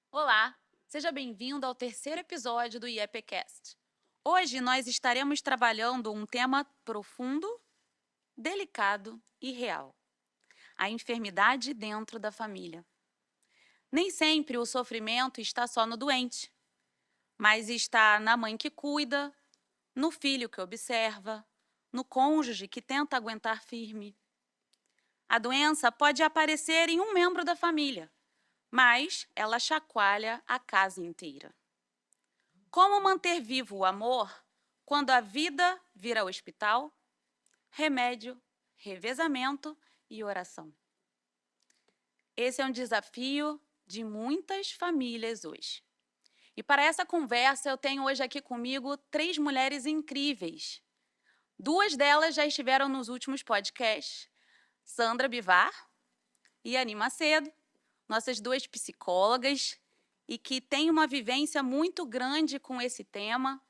Olá, seja bem-vindo ao terceiro episódio do IEPcast. Hoje nós estaremos trabalhando um tema profundo, delicado e real: a enfermidade dentro da família. Nem sempre o sofrimento está só no doente, mas está na mãe que cuida, no filho que observa, no cônjuge que tenta aguentar firme. A doença pode aparecer em um membro da família, mas ela chacoalha a casa inteira. Como manter vivo o amor quando a vida vira hospital? Remédio, revezamento e oração. Esse é um desafio de muitas famílias hoje. E para essa conversa, eu tenho hoje aqui comigo 3 mulheres incríveis. 2 delas já estiveram nos últimos podcasts: Sandra Bivar e Ani Macedo, nossas 2 psicólogas, e que têm uma vivência muito grande com esse tema,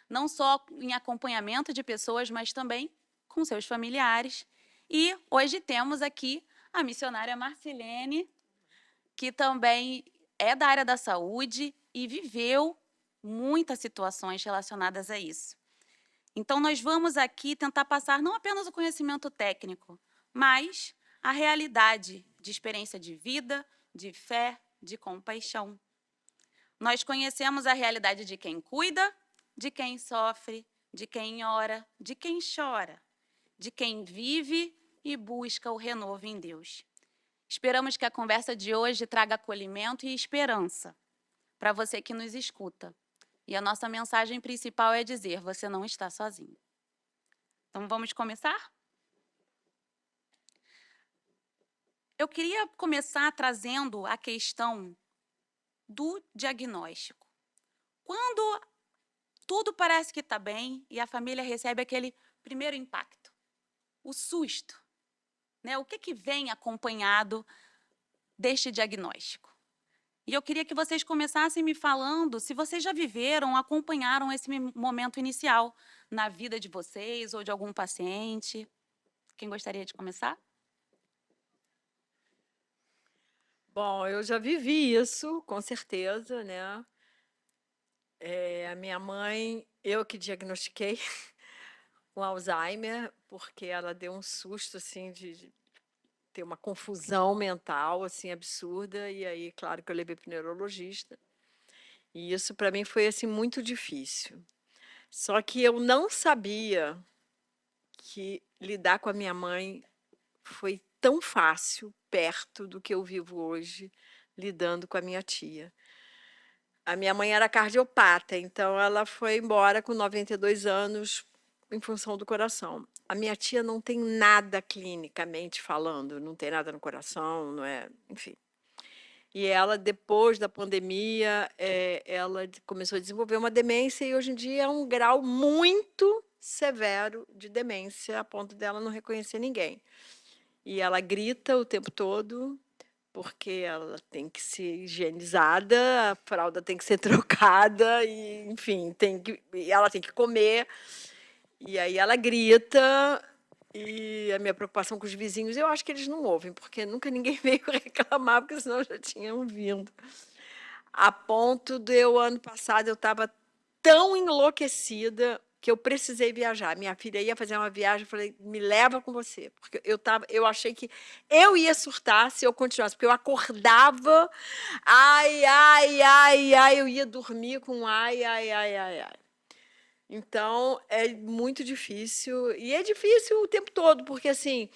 não só em acompanhamento de pessoas, mas também com seus familiares. E hoje temos aqui a missionária Marcilene, que também é da área da saúde e viveu muitas situações relacionadas a isso. Então, nós vamos aqui tentar passar não apenas o conhecimento técnico, mas a realidade de experiência de vida, de fé, de compaixão. Nós conhecemos a realidade de quem cuida, de quem sofre, de quem ora, de quem chora, de quem vive e busca o renovo em Deus. Esperamos que a conversa de hoje traga acolhimento e esperança para você que nos escuta. E a nossa mensagem principal é dizer: você não está sozinho. Então, vamos começar? Eu queria começar trazendo a questão do diagnóstico. Quando tudo parece que está bem e a família recebe aquele primeiro impacto, o susto, né? O que vem acompanhado deste diagnóstico? E eu queria que vocês começassem me falando se vocês já viveram, acompanharam esse momento inicial na vida de vocês ou de algum paciente. Quem gostaria de começar? Bom, eu já vivi isso, com certeza, né? A minha mãe, eu que diagnostiquei com Alzheimer, porque ela deu um susto, assim, de ter uma confusão mental, assim, absurda, e aí, claro que eu levei para o neurologista, e isso para mim foi, assim, muito difícil. Só que eu não sabia que lidar com a minha mãe foi tão fácil, perto do que eu vivo hoje, lidando com a minha tia. A minha mãe era cardiopata, então ela foi embora com 92 anos em função do coração. A minha tia não tem nada clinicamente falando, não tem nada no coração, não é, enfim. E ela, depois da pandemia, ela começou a desenvolver uma demência e hoje em dia é um grau muito severo de demência, a ponto dela não reconhecer ninguém. E ela grita o tempo todo, porque ela tem que ser higienizada, a fralda tem que ser trocada e, enfim, ela tem que comer. E aí ela grita, e a minha preocupação com os vizinhos, eu acho que eles não ouvem, porque nunca ninguém veio reclamar, porque senão já tinham vindo. A ponto de eu, ano passado, eu estava tão enlouquecida que eu precisei viajar. Minha filha ia fazer uma viagem, eu falei, me leva com você, porque eu achei que eu ia surtar se eu continuasse, porque eu acordava, ai, ai, ai, ai, eu ia dormir com ai, ai, ai, ai, ai. Então, é muito difícil, e é difícil o tempo todo, porque, assim,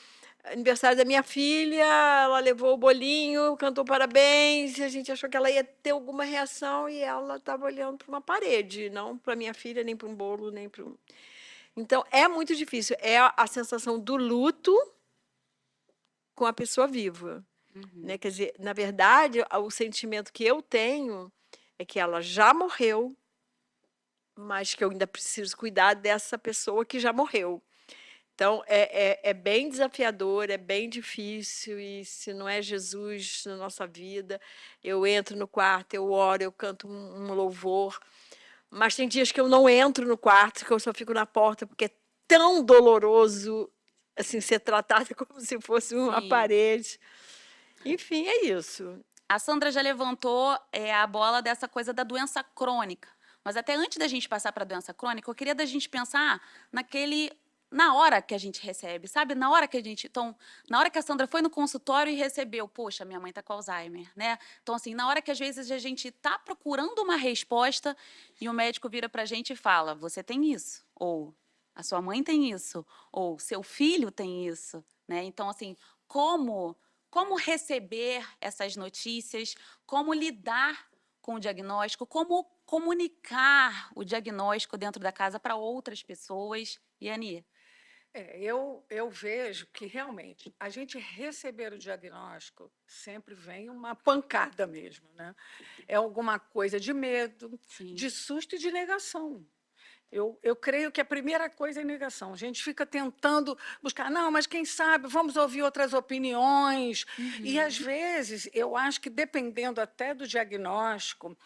aniversário da minha filha, ela levou o bolinho, cantou parabéns, e a gente achou que ela ia ter alguma reação, e ela estava olhando para uma parede, não para minha filha, nem para um bolo, nem para um... Então, é muito difícil, é a sensação do luto com a pessoa viva, né? Quer dizer, na verdade, o sentimento que eu tenho é que ela já morreu, mas que eu ainda preciso cuidar dessa pessoa que já morreu. Então, é bem desafiador, é bem difícil, e se não é Jesus na nossa vida, eu entro no quarto, eu oro, eu canto um louvor, Mas tem dias que eu não entro no quarto, que eu só fico na porta, porque é tão doloroso, assim, ser tratada como se fosse uma Sim. parede. Enfim, é isso. A Sandra já levantou a bola dessa coisa da doença crônica. Mas até antes da gente passar para a doença crônica, eu queria da gente pensar na hora que a gente recebe, sabe? Na hora que a gente, então, na hora que a Sandra foi no consultório e recebeu, poxa, minha mãe está com Alzheimer, né? Então, assim, na hora que às vezes a gente está procurando uma resposta e o médico vira para a gente e fala, você tem isso, ou a sua mãe tem isso, ou seu filho tem isso, né? Então, assim, como receber essas notícias, como lidar com o diagnóstico, como comunicar o diagnóstico dentro da casa para outras pessoas. E, Ani? Eu vejo que realmente a gente receber o diagnóstico sempre vem uma pancada mesmo, né? É alguma coisa de medo, Sim, de susto e de negação. Eu creio que a primeira coisa é negação. A gente fica tentando buscar, não, mas quem sabe, vamos ouvir outras opiniões. E, às uhum, vezes, eu acho que, dependendo até do diagnóstico,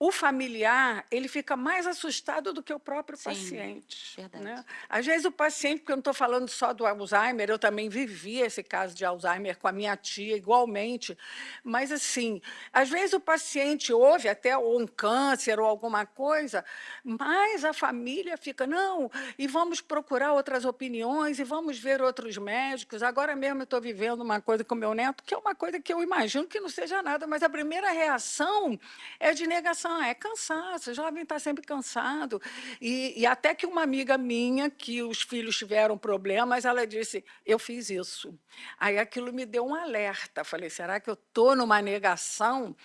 o familiar ele fica mais assustado do que o próprio sim, paciente, né? verdade. Às vezes o paciente, porque eu não estou falando só do Alzheimer, eu também vivi esse caso de Alzheimer com a minha tia igualmente, mas assim, às vezes o paciente ouve até ou um câncer ou alguma coisa, mas a família fica, não, e vamos procurar outras opiniões e vamos ver outros médicos. Agora mesmo eu estou vivendo uma coisa com meu neto, que é uma coisa que eu imagino que não seja nada, mas a primeira reação é de negação, é cansaço, o jovem está sempre cansado. E até que uma amiga minha, que os filhos tiveram problemas, ela disse, eu fiz isso. Aí aquilo me deu um alerta, falei, será que eu estou numa negação?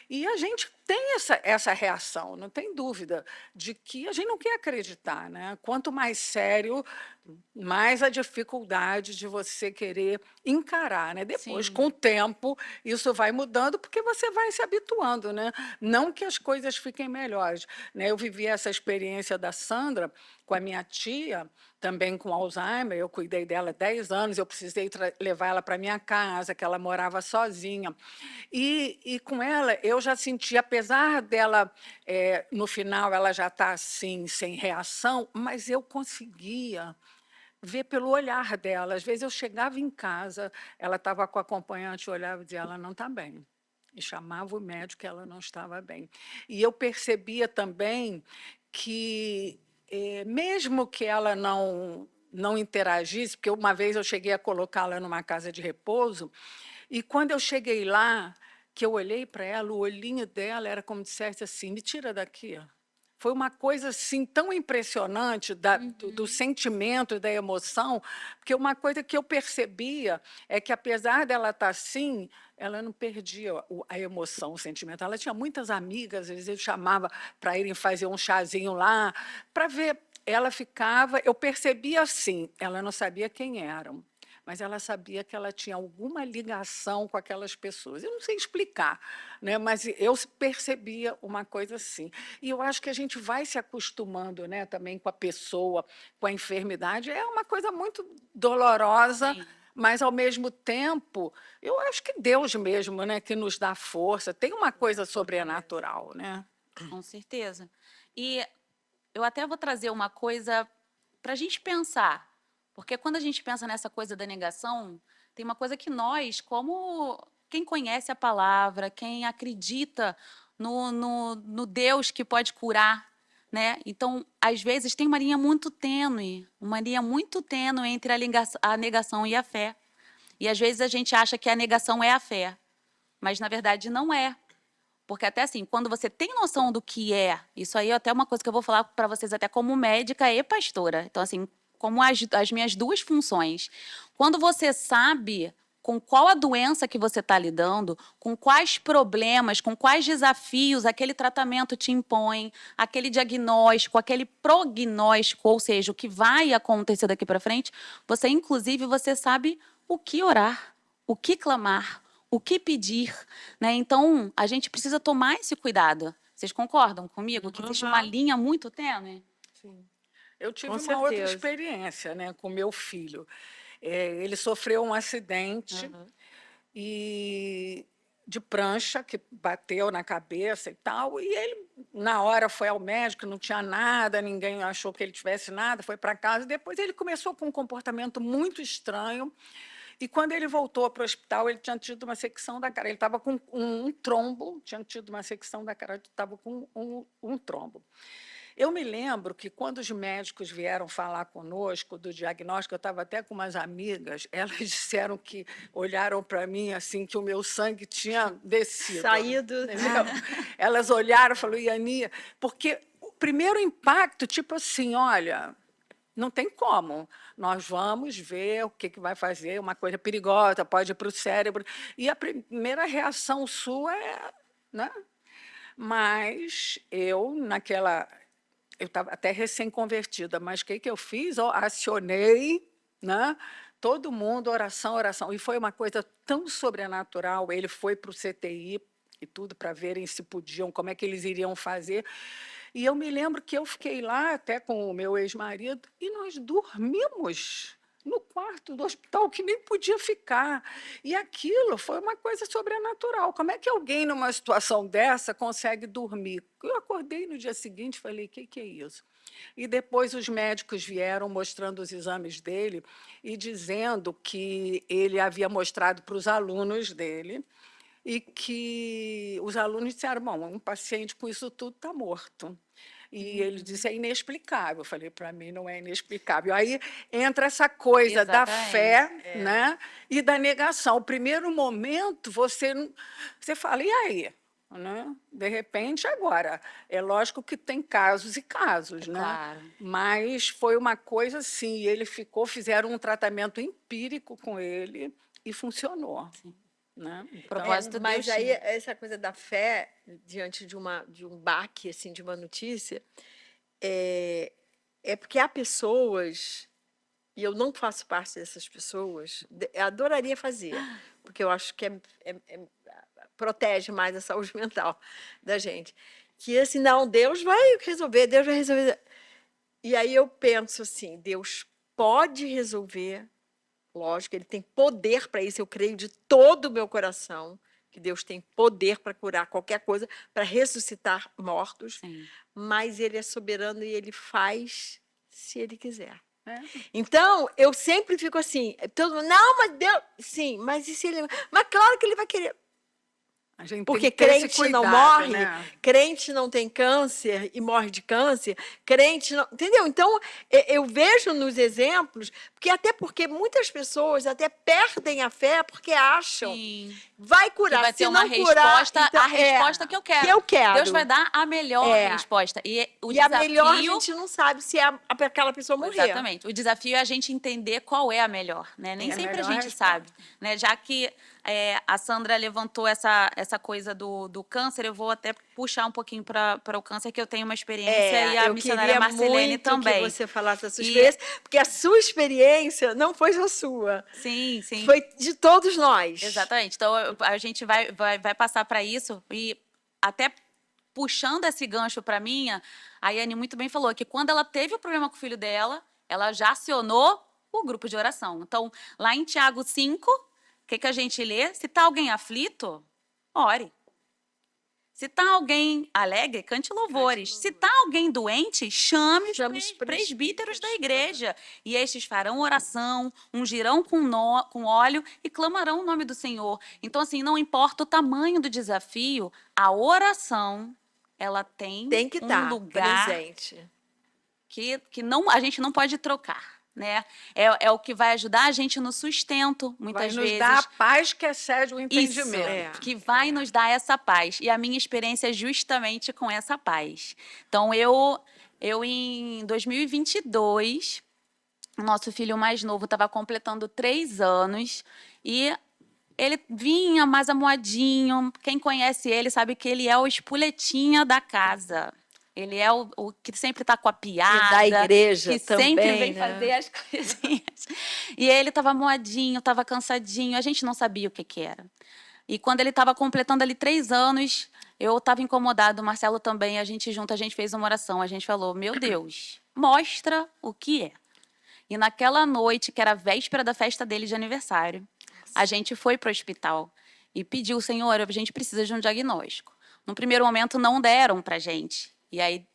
E a gente tem essa reação, não tem dúvida, de que a gente não quer acreditar, né? Quanto mais sério, mais a dificuldade de você querer encarar, né? Depois, Sim, com o tempo, isso vai mudando, porque você vai se habituando, né? Não que as coisas fiquem melhores, né? Eu vivi essa experiência da Sandra com a minha tia, também com Alzheimer, eu cuidei dela 10 anos, eu precisei levar ela para minha casa, que ela morava sozinha. E com ela, eu já senti, apesar dela, no final, ela já está assim, sem reação, mas eu conseguia ver pelo olhar dela. Às vezes eu chegava em casa, ela estava com a acompanhante, eu olhava e dizia, ela não está bem. E chamava o médico que ela não estava bem. E eu percebia também que, mesmo que ela não interagisse, porque uma vez eu cheguei a colocá-la numa casa de repouso, e quando eu cheguei lá, que eu olhei para ela, o olhinho dela era como dissesse assim, me tira daqui. Foi uma coisa assim tão impressionante do uhum, sentimento e da emoção, porque uma coisa que eu percebia é que, apesar dela estar assim, ela não perdia a emoção, o sentimento. Ela tinha muitas amigas, às vezes eu chamava para irem fazer um chazinho lá, para ver. Ela ficava, eu percebia assim, ela não sabia quem eram, mas ela sabia que ela tinha alguma ligação com aquelas pessoas. Eu não sei explicar, né? Mas eu percebia uma coisa assim. E eu acho que a gente vai se acostumando, né, também com a pessoa, com a enfermidade. É uma coisa muito dolorosa, sim, mas, ao mesmo tempo, eu acho que Deus mesmo, né, que nos dá força. Tem uma coisa Fortaleza. sobrenatural, né? com certeza. E eu até vou trazer uma coisa para a gente pensar, porque quando a gente pensa nessa coisa da negação, tem uma coisa que nós, como quem conhece a palavra, quem acredita no Deus que pode curar, né? Então, às vezes, tem uma linha muito tênue entre a negação e a fé. E às vezes a gente acha que a negação é a fé, mas na verdade não é. Porque até assim, quando você tem noção do que é, isso aí é até uma coisa que eu vou falar para vocês até como médica e pastora. Então assim, como as minhas duas funções. Quando você sabe com qual a doença que você está lidando, com quais problemas, com quais desafios aquele tratamento te impõe, aquele diagnóstico, aquele prognóstico, ou seja, o que vai acontecer daqui para frente, você inclusive você sabe o que orar, o que clamar, o que pedir, né? Então, a gente precisa tomar esse cuidado. Vocês concordam comigo que existe uma Aham, linha muito tênue? sim, Eu com tive uma outra certeza. experiência, né, com meu filho. Ele sofreu um acidente Aham. e de prancha que bateu na cabeça e tal, e ele, na hora, foi ao médico, não tinha nada, ninguém achou que ele tivesse nada, foi para casa, e depois ele começou com um comportamento muito estranho, e quando ele voltou para o hospital, ele tinha tido uma secção da cara, ele estava com um trombo, tinha tido uma secção da cara, estava com um trombo. Eu me lembro que, quando os médicos vieram falar conosco do diagnóstico, eu estava até com umas amigas, elas disseram que olharam para mim assim, que o meu sangue tinha descido. Saído. Entendeu? Elas olharam e falaram, Iania, porque o primeiro impacto, tipo assim, olha, não tem como, nós vamos ver o que vai fazer, uma coisa perigosa, pode ir para o cérebro. E a primeira reação sua é, né? Mas eu, eu estava até recém-convertida, mas o que eu fiz? Eu acionei, né? Todo mundo, oração, oração. E foi uma coisa tão sobrenatural. Ele foi para o CTI e tudo para verem se podiam, como é que eles iriam fazer. E eu me lembro que eu fiquei lá até com o meu ex-marido e nós dormimos no quarto do hospital, que nem podia ficar. E aquilo foi uma coisa sobrenatural. Como é que alguém, numa situação dessa, consegue dormir? Eu acordei no dia seguinte e falei, o que é isso? E depois os médicos vieram mostrando os exames dele e dizendo que ele havia mostrado para os alunos dele e que os alunos disseram, bom, um paciente com isso tudo está morto. E ele disse, é inexplicável. Eu falei, para mim não é inexplicável. Aí entra essa coisa da fé, né, e da negação. O primeiro momento, você fala, e aí? Né? De repente, agora. É lógico que tem casos e casos, né? Claro. Mas foi uma coisa assim, ele fizeram um tratamento empírico com ele e funcionou. Sim. Né? Propósito mas Deus aí, tinha. essa coisa da fé, diante de um baque, assim, de uma notícia, é porque há pessoas, e eu não faço parte dessas pessoas, eu adoraria fazer, porque eu acho que protege mais a saúde mental da gente, que assim, não, Deus vai resolver, Deus vai resolver. E aí eu penso assim, Deus pode resolver, lógico, ele tem poder para isso, eu creio de todo o meu coração que Deus tem poder para curar qualquer coisa, para ressuscitar mortos, Sim. mas ele é soberano e ele faz se ele quiser. É. Então, eu sempre fico assim, todo mundo, não, mas Deus, sim, mas e se ele... Mas claro que ele vai querer. A gente Porque tem que ter esse crente não cuidado, morre, né? crente não tem câncer e morre de câncer, crente não... Entendeu? Então, eu vejo nos exemplos, porque muitas pessoas até perdem a fé porque acham Sim. vai Que curar, vai ter se uma não curar, resposta, então, a resposta que eu quero. Que eu quero. Deus vai dar a melhor resposta. E o E desafio... a melhor a gente não sabe se é aquela pessoa morrer. Exatamente. O desafio é a gente entender qual é a melhor, né? Nem É a sempre a melhor gente resposta. sabe, né? Já que a Sandra levantou essa coisa do câncer, eu vou até puxar um pouquinho para o câncer, que eu tenho uma experiência, e a missionária Marcelene também. Que você falasse da sua experiência, porque a sua experiência não foi só sua. Sim, sim. Foi de todos nós. Exatamente. Então, a gente vai passar para isso, e até puxando esse gancho para mim, a Yane muito bem falou que, quando ela teve o problema com o filho dela, ela já acionou o grupo de oração. Então, lá em Tiago 5, o que a gente lê? Se está alguém aflito, ore. Se está alguém alegre, cante louvores. Se está alguém doente, chame os presbíteros da igreja. E estes farão oração, ungirão com óleo e clamarão o nome do Senhor. Então, assim, não importa o tamanho do desafio, a oração, ela tem que um estar lugar presente. que a gente não pode trocar. Né? É o que vai ajudar a gente no sustento, muitas vezes. Vai nos dar a paz que excede o entendimento. Isso, que vai nos dar essa paz. E a minha experiência é justamente com essa paz. Então, eu em 2022, o nosso filho mais novo estava completando 3 anos, e ele vinha mais amuadinho. Quem conhece ele sabe que ele é o espoletinha da casa. Ele é o que sempre está com a piada. E da igreja que também, sempre vem né? fazer as coisinhas. E ele estava moadinho, estava cansadinho. A gente não sabia o que era. E quando ele estava completando ali 3 anos, eu estava incomodado, o Marcelo também. A gente fez uma oração. A gente falou, meu Deus, mostra o que é. E naquela noite, que era a véspera da festa dele de aniversário, a gente foi para o hospital. e pediu, Senhor, a gente precisa de um diagnóstico. No primeiro momento não deram para a gente. E aí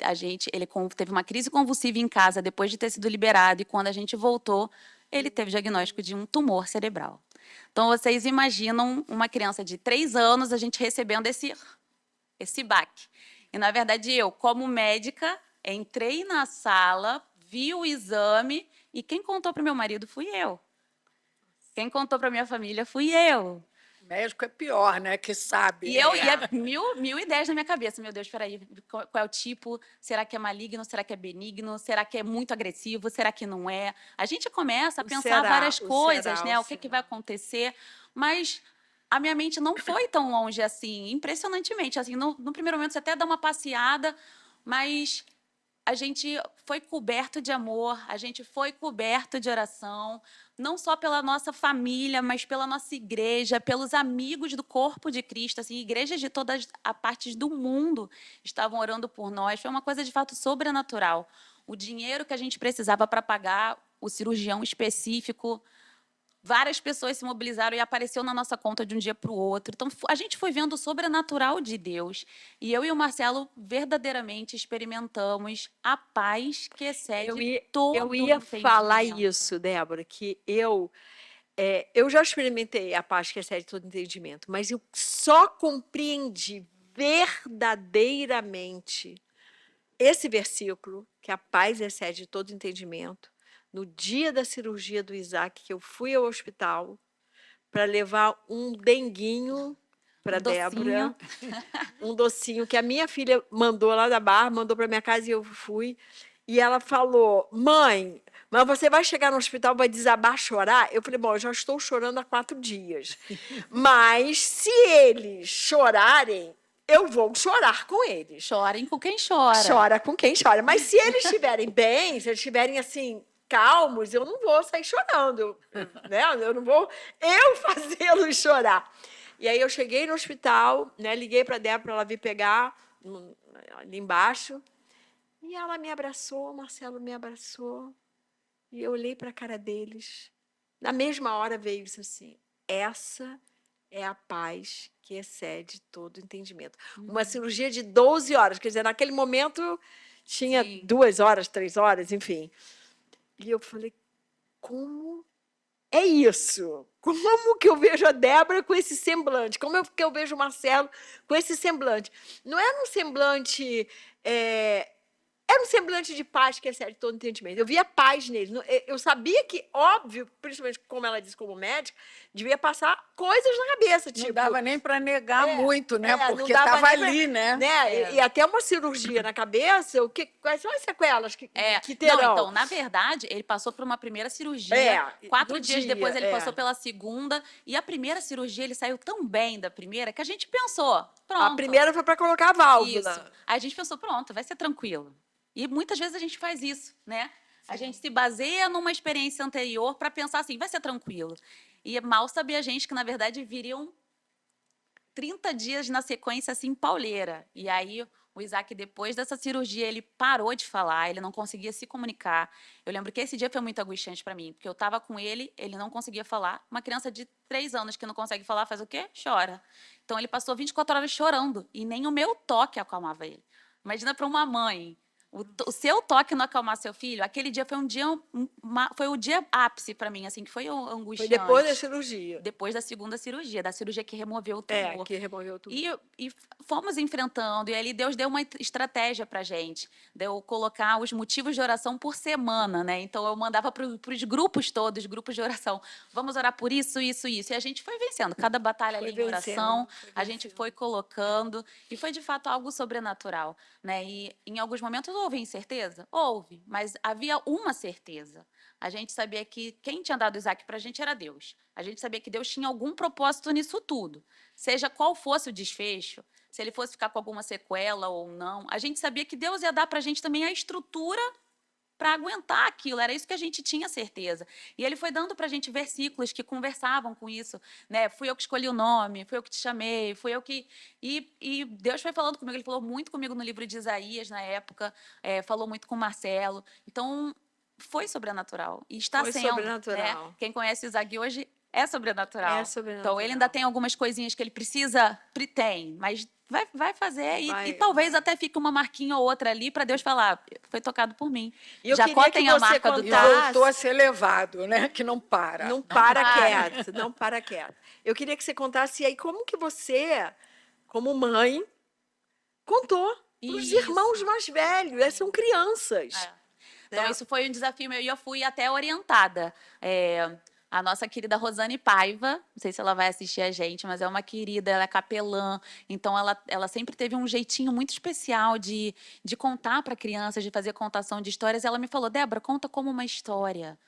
ele teve uma crise convulsiva em casa depois de ter sido liberado, e quando a gente voltou, ele teve diagnóstico de um tumor cerebral. Então, vocês imaginam uma criança de 3 anos, a gente recebendo esse baque. E, na verdade, eu, como médica, entrei na sala, vi o exame, e quem contou para o meu marido fui eu. Quem contou para minha família fui eu. Médico é pior, né? Que sabe. E eu ia mil ideias na minha cabeça. Meu Deus, peraí, qual é o tipo? Será que é maligno? Será que é benigno? Será que é muito agressivo? Será que não é? A gente começa a pensar várias coisas, né? O que vai acontecer? Mas a minha mente não foi tão longe assim, impressionantemente. Assim, no primeiro momento você até dá uma passeada, mas a gente foi coberto de amor, a gente foi coberto de oração, não só pela nossa família, mas pela nossa igreja, pelos amigos do corpo de Cristo, assim, igrejas de todas as partes do mundo estavam orando por nós. Foi uma coisa de fato sobrenatural. O dinheiro que a gente precisava para pagar o cirurgião específico, várias pessoas se mobilizaram e apareceu na nossa conta de um dia para o outro. Então, a gente foi vendo o sobrenatural de Deus. E eu e o Marcelo verdadeiramente experimentamos a paz que excede todo eu ia falar entendimento. isso, Débora, que eu já experimentei a paz que excede todo entendimento, mas eu só compreendi verdadeiramente esse versículo, que a paz excede todo entendimento, no dia da cirurgia do Isaac, que eu fui ao hospital para levar um denguinho para Débora, um docinho que a minha filha mandou lá da Barra, mandou para minha casa e eu fui. E ela falou, mãe, mas você vai chegar no hospital, vai desabar, chorar? Eu falei, bom, eu já estou chorando há 4 dias. Mas se eles chorarem, eu vou chorar com eles. Chorem com quem chora. Chora com quem chora. Mas se eles estiverem bem, se eles estiverem assim, calmos, eu não vou sair chorando. Né? Eu não vou fazê-los chorar. E aí eu cheguei no hospital, né, liguei para a Débora para ela vir pegar ali embaixo. E ela me abraçou, o Marcelo me abraçou. E eu olhei para a cara deles. Na mesma hora veio isso assim, essa é a paz que excede todo entendimento. Uma cirurgia de 12 horas, quer dizer, naquele momento tinha 2 horas, 3 horas, enfim. E eu falei, como é isso? Como que eu vejo a Débora com esse semblante? Como que eu vejo o Marcelo com esse semblante? Não era um semblante... Era um semblante de paz que excede todo entendimento. Eu via paz neles. Eu sabia que, óbvio, principalmente como ela disse como médica, devia passar coisas na cabeça. Não dava nem para negar muito, né? não Porque dava estava nem ali, né? E até uma cirurgia na cabeça, quais são as sequelas que terão? Não, então, na verdade, ele passou por uma primeira cirurgia. 4 dias depois ele passou pela segunda. E a primeira cirurgia, ele saiu tão bem da primeira que a gente pensou, pronto. A primeira foi para colocar a válvula. Isso. Aí a gente pensou, pronto, vai ser tranquilo. E muitas vezes a gente faz isso, né? A gente se baseia numa experiência anterior para pensar assim, vai ser tranquilo. E mal sabia a gente que, na verdade, viriam 30 dias na sequência, assim, pauleira. E aí, o Isaac, depois dessa cirurgia, ele parou de falar, ele não conseguia se comunicar. Eu lembro que esse dia foi muito angustiante para mim, porque eu estava com ele, ele não conseguia falar. Uma criança de 3 anos que não consegue falar, faz o quê? Chora. Então, ele passou 24 horas chorando, e nem o meu toque acalmava ele. Imagina para uma mãe. O seu toque não acalmar seu filho, aquele dia foi foi o dia ápice para mim, assim, que foi angustiante. Foi depois da cirurgia. Depois da segunda cirurgia, da cirurgia que removeu o tumor. Que removeu tudo. E fomos enfrentando, e ali Deus deu uma estratégia para a gente, deu colocar os motivos de oração por semana, né? Então eu mandava para os grupos todos, grupos de oração, vamos orar por isso, isso, isso. E a gente foi vencendo, cada batalha ali em oração, a gente foi colocando, e foi de fato algo sobrenatural, né? E em alguns momentos houve incerteza? Houve, mas havia uma certeza. A gente sabia que quem tinha dado Isaac para a gente era Deus. A gente sabia que Deus tinha algum propósito nisso tudo. Seja qual fosse o desfecho, se ele fosse ficar com alguma sequela ou não, a gente sabia que Deus ia dar para a gente também a estrutura para aguentar aquilo. Era isso que a gente tinha certeza. E ele foi dando para a gente versículos que conversavam com isso, né? Fui eu que escolhi o nome, fui eu que te chamei, fui eu que... E Deus foi falando comigo, ele falou muito comigo no livro de Isaías, na época, falou muito com o Marcelo. Então, foi sobrenatural. E está Foi sendo. sobrenatural. Né? Quem conhece o Isaac hoje É sobrenatural. É sobrenatural. Então, ele ainda tem algumas coisinhas que ele precisa, tem, mas vai fazer e Vai. talvez até fique uma marquinha ou outra ali para Deus falar, foi tocado por mim. E eu Jacó queria que tem a você marca do E contasse- voltou a ser levado, né? Que não para. Não para para. quieto, não para quieto. Eu queria que você contasse aí como que você, como mãe, contou para os Isso. irmãos mais velhos, são crianças. É. Então, né? isso foi um desafio meu e eu fui até orientada. A nossa querida Rosane Paiva, não sei se ela vai assistir a gente, mas é uma querida, ela é capelã, então ela sempre teve um jeitinho muito especial de contar para crianças, de fazer contação de histórias. Ela me falou, Débora, conta como uma história.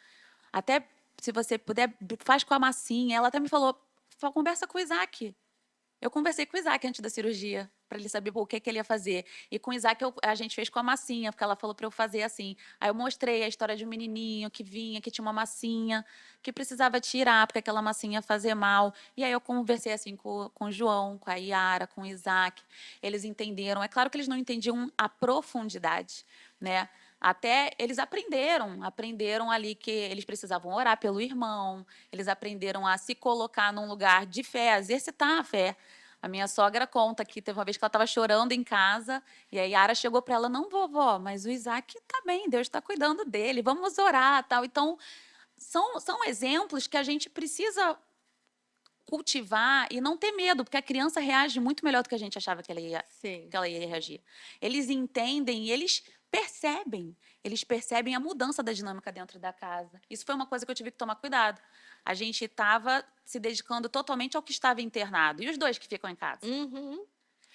Até se você puder, faz com a massinha. Ela até me falou, conversa com o Isaac. Eu conversei com o Isaac antes da cirurgia, para ele saber o que ele ia fazer. E com o Isaac a gente fez com a massinha, porque ela falou para eu fazer assim. Aí eu mostrei a história de um menininho que vinha, que tinha uma massinha, que precisava tirar, porque aquela massinha ia fazer mal. E aí eu conversei assim com o João, com a Yara, com o Isaac. Eles entenderam. É claro que eles não entendiam a profundidade, né? Até eles aprenderam ali que eles precisavam orar pelo irmão, eles aprenderam a se colocar num lugar de fé, a exercitar a fé. A minha sogra conta que teve uma vez que ela estava chorando em casa, e a Yara chegou para ela, não, vovó, mas o Isaac está bem, Deus está cuidando dele, vamos orar, tal. Então, são exemplos que a gente precisa cultivar e não ter medo, porque a criança reage muito melhor do que a gente achava que Sim. ela ia reagir. Eles entendem e eles percebem a mudança da dinâmica dentro da casa. Isso foi uma coisa que eu tive que tomar cuidado. A gente estava se dedicando totalmente ao que estava internado, e os dois que ficam em casa. Uhum.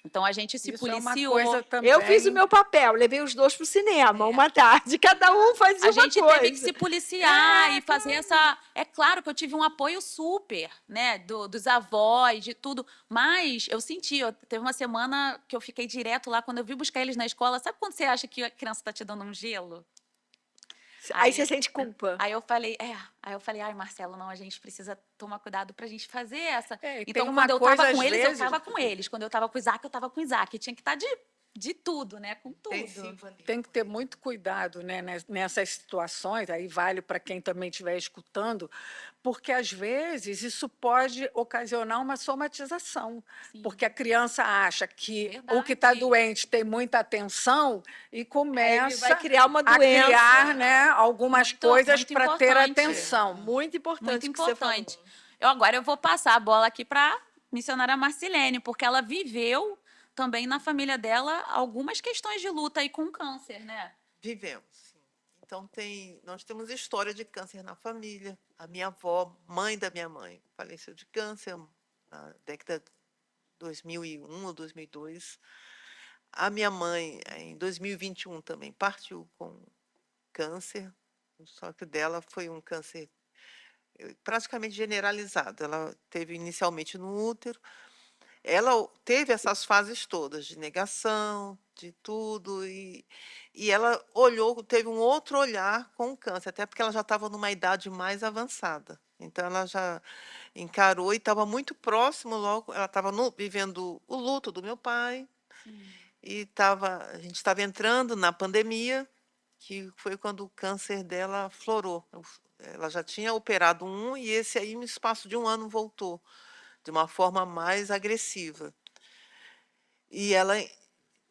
Então, a gente se Isso é uma policiou. coisa também. Eu fiz o meu papel, levei os dois para o cinema uma tarde, cada um fazia A uma gente coisa. teve que se policiar e fazer essa. É claro que eu tive um apoio super, né, dos avós, de tudo. Mas eu senti, teve uma semana que eu fiquei direto lá, quando eu vi buscar eles na escola. Sabe quando você acha que a criança está te dando um gelo? Aí você sente culpa. Aí eu falei, ai, Marcelo, não, a gente precisa tomar cuidado pra gente fazer essa. E Então, tem uma quando eu coisa, tava às com eles, vezes, eu tava com eles. Quando eu tava com o Isaac, eu tava com o Isaac. Tinha que estar de tudo, né? Com tudo. Intensivo ali. tem que ter muito cuidado, né, nessas situações, aí vale para quem também estiver escutando, porque às vezes isso pode ocasionar uma somatização, Sim. porque a criança acha que Verdade. o que está doente tem muita atenção e Aí ele começa vai criar uma a doença. criar, né, algumas coisas muito para ter importante. atenção. Muito importante. Muito que você importante. falou. Agora eu vou passar a bola aqui para a missionária Marcilene, porque ela viveu também na família dela algumas questões de luta aí com câncer, né? Vivemos, sim. Então, nós temos história de câncer na família. A minha avó, mãe da minha mãe, faleceu de câncer na década de 2001 ou 2002. A minha mãe, em 2021, também partiu com câncer, só que dela foi um câncer praticamente generalizado. Ela teve inicialmente no útero. Ela teve essas fases todas de negação, de tudo, e ela teve um outro olhar com o câncer, até porque ela já estava numa idade mais avançada. Então, ela já encarou e estava muito próximo logo, ela estava vivendo o luto do meu pai, e a gente estava entrando na pandemia, que foi quando o câncer dela florou. Ela já tinha operado e esse aí, no espaço de um ano, voltou de uma forma mais agressiva. E ela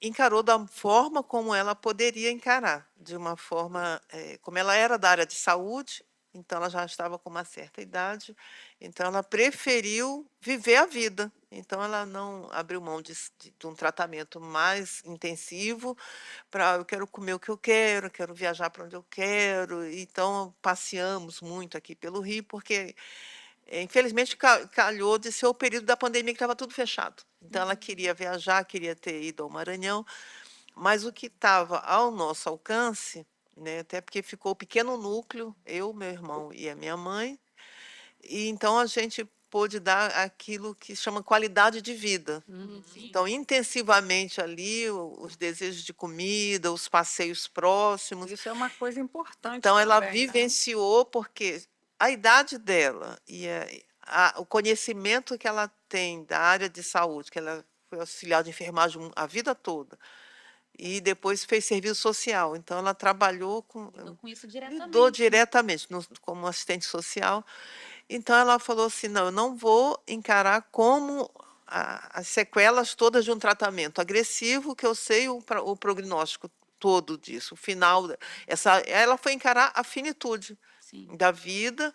encarou da forma como ela poderia encarar, de uma forma, como ela era da área de saúde, então ela já estava com uma certa idade, então ela preferiu viver a vida. Então ela não abriu mão de um tratamento mais intensivo para eu quero comer o que eu quero viajar para onde eu quero. Então passeamos muito aqui pelo Rio, porque infelizmente, calhou de ser o período da pandemia que estava tudo fechado. Então, ela queria viajar, queria ter ido ao Maranhão, mas o que estava ao nosso alcance, né, até porque ficou o pequeno núcleo, eu, meu irmão e a minha mãe, e então a gente pôde dar aquilo que chama qualidade de vida. Então, intensivamente ali, os desejos de comida, os passeios próximos. Isso é uma coisa importante Então, ela também, né? vivenciou, porque a idade dela e o conhecimento que ela tem da área de saúde, que ela foi auxiliar de enfermagem a vida toda, e depois fez serviço social. Então, ela trabalhou Lidou com isso diretamente. lidou diretamente como assistente social. Então ela falou assim: não, eu não vou encarar como as sequelas todas de um tratamento agressivo, que eu sei o prognóstico todo disso, o final. Ela foi encarar a finitude Sim. da vida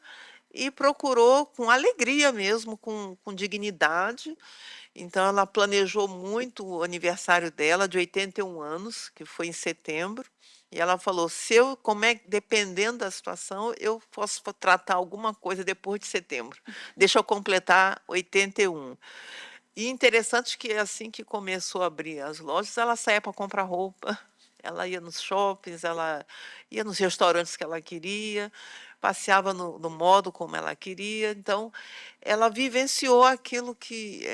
e procurou com alegria mesmo, com dignidade. Então ela planejou muito o aniversário dela, de 81 anos, que foi em setembro. E ela falou: se eu, dependendo da situação, eu posso tratar alguma coisa depois de setembro. Deixa eu completar 81. E interessante que assim que começou a abrir as lojas, ela saía para comprar roupa, ela ia nos shoppings, ela ia nos restaurantes que ela queria, passeava no modo como ela queria. Então, ela vivenciou aquilo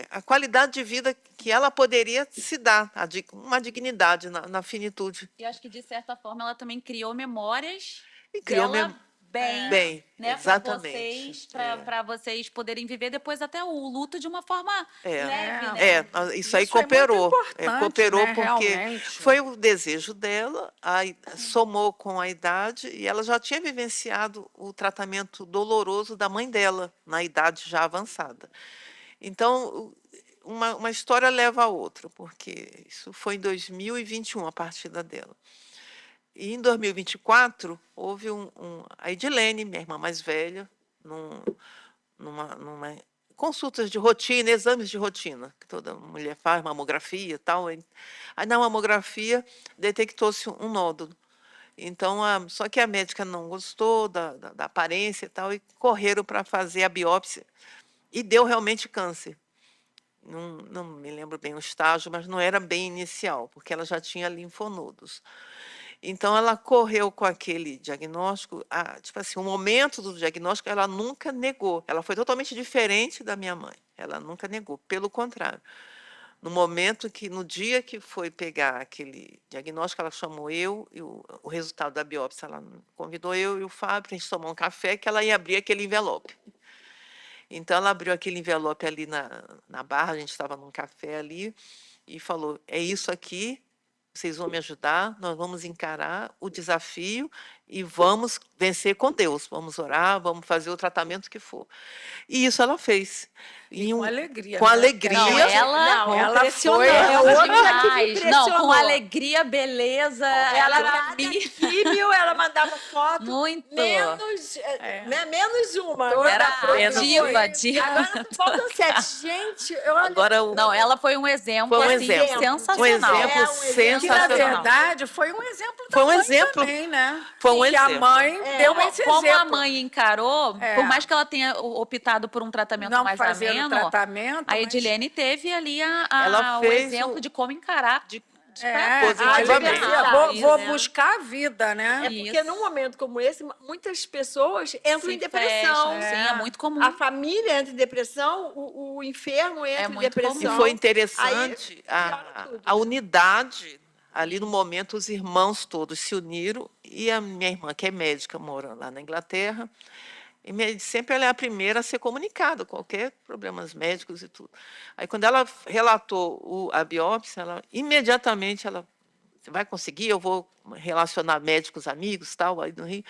a qualidade de vida que ela poderia se dar, uma dignidade na finitude. E acho que, de certa forma, ela também criou memórias E criou dela bem, bem, né, exatamente. para vocês poderem viver depois até o luto de uma forma leve, né? Isso aí Isso é muito cooperou. importante, Cooperou né, porque realmente. foi o desejo dela, somou com a idade, e ela já tinha vivenciado o tratamento doloroso da mãe dela, na idade já avançada. Então, uma história leva a outra, porque isso foi em 2021, a partida dela. E em 2024, houve a Edilene, minha irmã mais velha, numa consultas de rotina, exames de rotina, que toda mulher faz, mamografia e tal. Aí na mamografia detectou-se um nódulo. Então, só que a médica não gostou da aparência e tal, e correram para fazer a biópsia. E deu realmente câncer. Não me lembro bem o estágio, mas não era bem inicial, porque ela já tinha linfonodos. Então, ela correu com aquele diagnóstico, tipo assim, o momento do diagnóstico, ela nunca negou. Ela foi totalmente diferente da minha mãe. Ela nunca negou, pelo contrário. No dia que foi pegar aquele diagnóstico, ela chamou eu, e o resultado da biópsia, ela convidou eu e o Fábio para a gente tomar um café, que ela ia abrir aquele envelope. Então, ela abriu aquele envelope ali na barra, a gente estava num café ali, e falou: é isso aqui, vocês vão me ajudar, nós vamos encarar o desafio e vamos vencer com Deus. Vamos orar, vamos fazer o tratamento que for. E isso ela fez. E com alegria, Com né? alegria. Não, ela Ela foi É outra que me demais. Não, com impressionou. alegria, beleza. Ela pra nada mim, químio, ela mandava foto. muito. Menos, né, menos uma. Toda Era Menos diva, diva. Agora faltam 7. Gente, olha. Agora, Não, ela foi um exemplo, Foi um assim, exemplo. sensacional. Um exemplo É, um exemplo que, na sensacional. verdade, foi um exemplo da Foi um mãe exemplo. também, né? Foi um Que a exemplo. mãe deu Como, esse como a exemplo. mãe encarou, É. por mais que ela tenha optado por um tratamento Não mais fazer o ameno, tratamento, a mas- Edilene teve ali Ela o fez exemplo de como encarar positivamente. alegria, vou né? buscar a vida, né? É porque Isso. num momento como esse, muitas pessoas entram Se em depressão. fecham, sim, é muito comum. A família entra em depressão, o enfermo entra em muito depressão. E comum. foi interessante Aí, piora tudo, a né? unidade. Ali no momento, os irmãos todos se uniram, e a minha irmã, que é médica, mora lá na Inglaterra, e sempre ela é a primeira a ser comunicada, qualquer problemas médicos e tudo. Aí, quando ela relatou a biópsia, imediatamente ela: você vai conseguir, eu vou relacionar médicos amigos, tal, aí no Rio.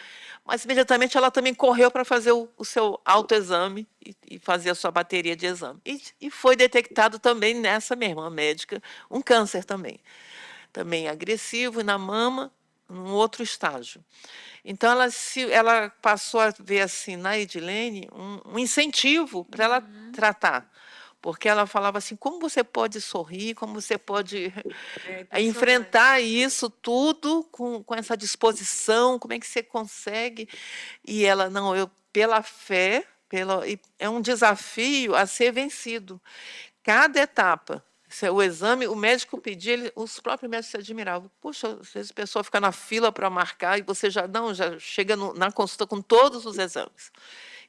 Mas imediatamente ela também correu para fazer o seu autoexame e fazer a sua bateria de exame. E foi detectado também nessa minha irmã médica um câncer também agressivo, e na mama, num outro estágio. Então, ela passou a ver assim na Edilene um incentivo para ela tratar. Porque ela falava assim: como você pode sorrir, como você pode enfrentar isso tudo com essa disposição, como é que você consegue? E ela: não, pela fé, é um desafio a ser vencido. Cada etapa. O exame, o médico pedia, os próprios médicos se admiravam. Puxa, às vezes a pessoa fica na fila para marcar e você já chega na consulta com todos os exames.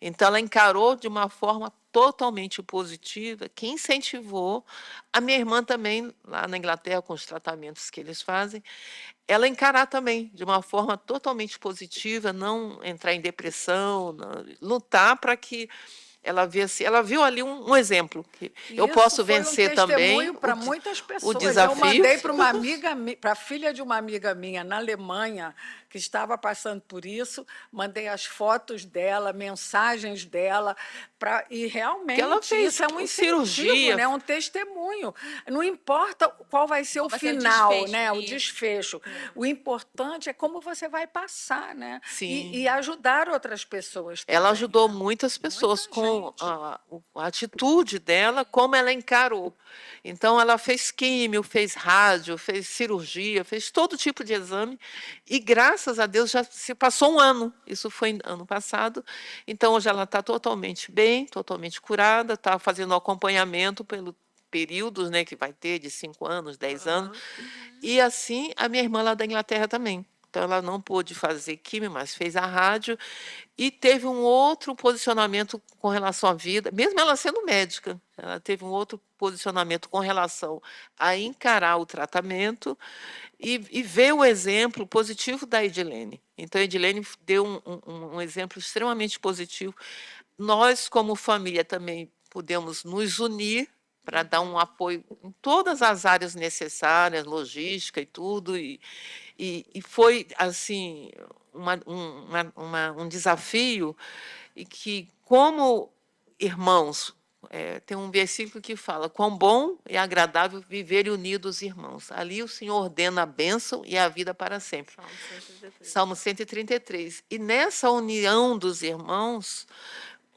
Então, ela encarou de uma forma totalmente positiva, que incentivou a minha irmã também, lá na Inglaterra, com os tratamentos que eles fazem, ela encarar também de uma forma totalmente positiva, não entrar em depressão, lutar para que ela viu ali um exemplo que eu Isso posso foi vencer um também testemunho para muitas pessoas. Eu desafio. mandei para uma amiga, para a filha de uma amiga minha na Alemanha, que estava passando por isso, mandei as fotos dela, mensagens dela, e que ela realmente fez isso é um incentivo, cirurgia. né? Um testemunho. Não importa qual vai ser o vai ser o final, desfecho, né? O isso. desfecho. O importante é como você vai passar, né? Sim. E ajudar outras pessoas também. Ela ajudou muitas pessoas Muita com gente. a atitude dela, como ela encarou. Então, ela fez químio, fez rádio, fez cirurgia, fez todo tipo de exame. E, graças a Deus, já se passou um ano. Isso foi ano passado. Então, hoje ela está totalmente bem, totalmente curada, está fazendo acompanhamento pelo períodos, né, que vai ter de 5 anos, 10 anos. E assim, a minha irmã lá da Inglaterra também. Então, ela não pôde fazer químio, mas fez a rádio e teve um outro posicionamento com relação à vida, mesmo ela sendo médica, ela teve um outro posicionamento com relação a encarar o tratamento e ver o exemplo positivo da Edilene. Então, a Edilene deu um exemplo extremamente positivo. Nós, como família, também podemos nos unir para dar um apoio em todas as áreas necessárias, logística e tudo, e foi assim um desafio e que, como irmãos, tem um versículo que fala: quão bom e agradável viver unidos irmãos. Ali o Senhor ordena a bênção e a vida para sempre. Salmo 133. E nessa união dos irmãos,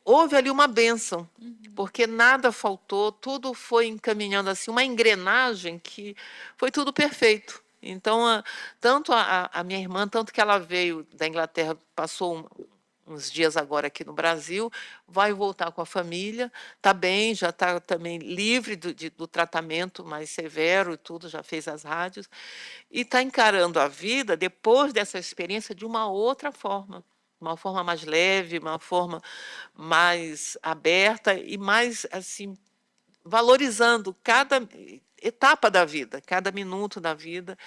houve ali uma bênção, porque nada faltou, tudo foi encaminhando assim, uma engrenagem que foi tudo perfeito. Então, tanto a minha irmã, tanto que ela veio da Inglaterra, passou uns dias agora aqui no Brasil, vai voltar com a família, está bem, já está também livre do tratamento mais severo e tudo, já fez as rádios, e está encarando a vida, depois dessa experiência, de uma outra forma mais leve, uma forma mais aberta e mais assim valorizando cada etapa da vida, cada minuto da vida,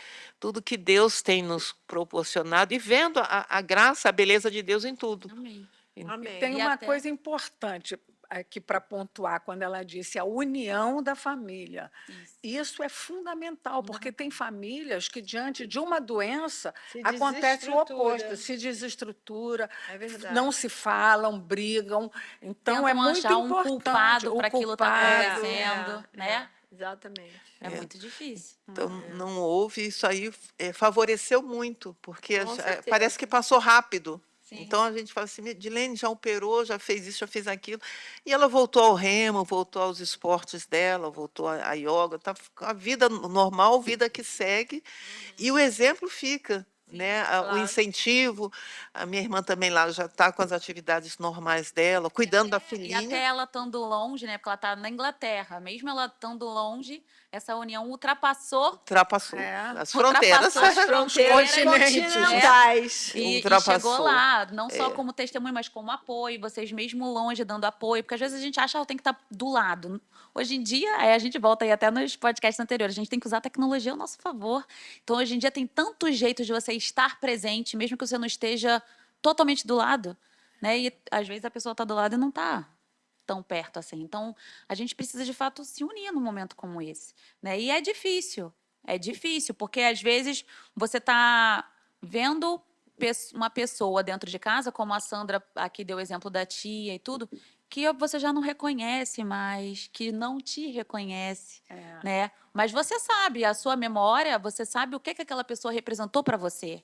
tudo que Deus tem nos proporcionado e vendo a graça, a beleza de Deus em tudo. Amém. Amém. Tem E uma até- coisa importante aqui para pontuar, quando ela disse a união da família. Isso. Isso é fundamental, porque tem famílias que, diante de uma doença, Se acontece o oposto, desestrutura. se desestrutura, É verdade. não se falam, brigam. Então, Tentam é muito achar um importante. culpado o para aquilo estar culpado. acontecendo, né? Exatamente. É muito difícil. Então, não houve, isso aí favoreceu muito, porque Com certeza. parece que passou rápido. Sim. Então, a gente fala assim, Edilene já operou, já fez isso, já fez aquilo. E ela voltou ao remo, voltou aos esportes dela, voltou à yoga, tá com a vida normal, vida que segue, e o exemplo fica. Né? O claro. incentivo, a minha irmã também lá já está com as atividades normais dela, cuidando da E filhinha. até ela estando longe, né? Porque ela está na Inglaterra, mesmo ela estando longe, essa união ultrapassou Ultrapassou É. as fronteiras. Ultrapassou as Fronteiras continentes, continentais. E Ultrapassou. chegou lá, não só como testemunho, mas como apoio, vocês mesmo longe dando apoio, porque às vezes a gente acha que tem que estar do lado. Hoje em dia, a gente volta aí até nos podcasts anteriores, a gente tem que usar a tecnologia ao nosso favor. Então, hoje em dia, tem tantos jeitos de você estar presente, mesmo que você não esteja totalmente do lado, né? E às vezes a pessoa está do lado e não está tão perto assim. Então, a gente precisa de fato se unir num momento como esse, né? E é difícil, porque às vezes você está vendo uma pessoa dentro de casa, como a Sandra aqui deu o exemplo da tia e tudo, que você já não reconhece mais, que não te reconhece, né? Mas você sabe, a sua memória, você sabe o que aquela pessoa representou para você,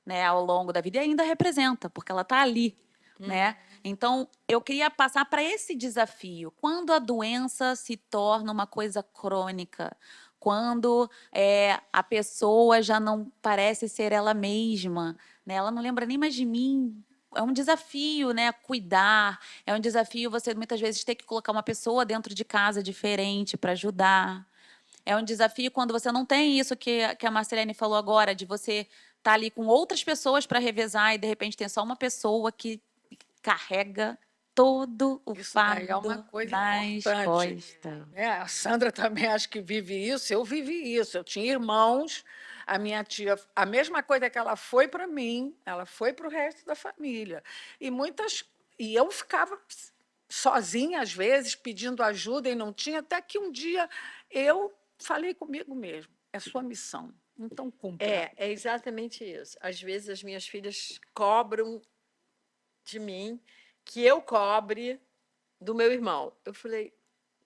né, ao longo da vida e ainda representa, porque ela está ali, né? Então, eu queria passar para esse desafio. Quando a doença se torna uma coisa crônica, quando a pessoa já não parece ser ela mesma, né? Ela não lembra nem mais de mim. É um desafio, né? Cuidar. É um desafio você muitas vezes ter que colocar uma pessoa dentro de casa diferente para ajudar. É um desafio quando você não tem isso que a Marcelene falou agora, de você estar ali com outras pessoas para revezar e de repente tem só uma pessoa que carrega todo o Isso daí fardo é uma coisa nas importante. costas. A Sandra também acho que vive isso, eu vivi isso. Eu tinha irmãos, a minha tia, a mesma coisa que ela foi para mim, ela foi para o resto da família. E eu ficava sozinha, às vezes, pedindo ajuda e não tinha, até que um dia eu falei comigo mesmo, é sua missão, então cumpra. É exatamente isso. Às vezes as minhas filhas cobram de mim que eu cobre do meu irmão. Eu falei,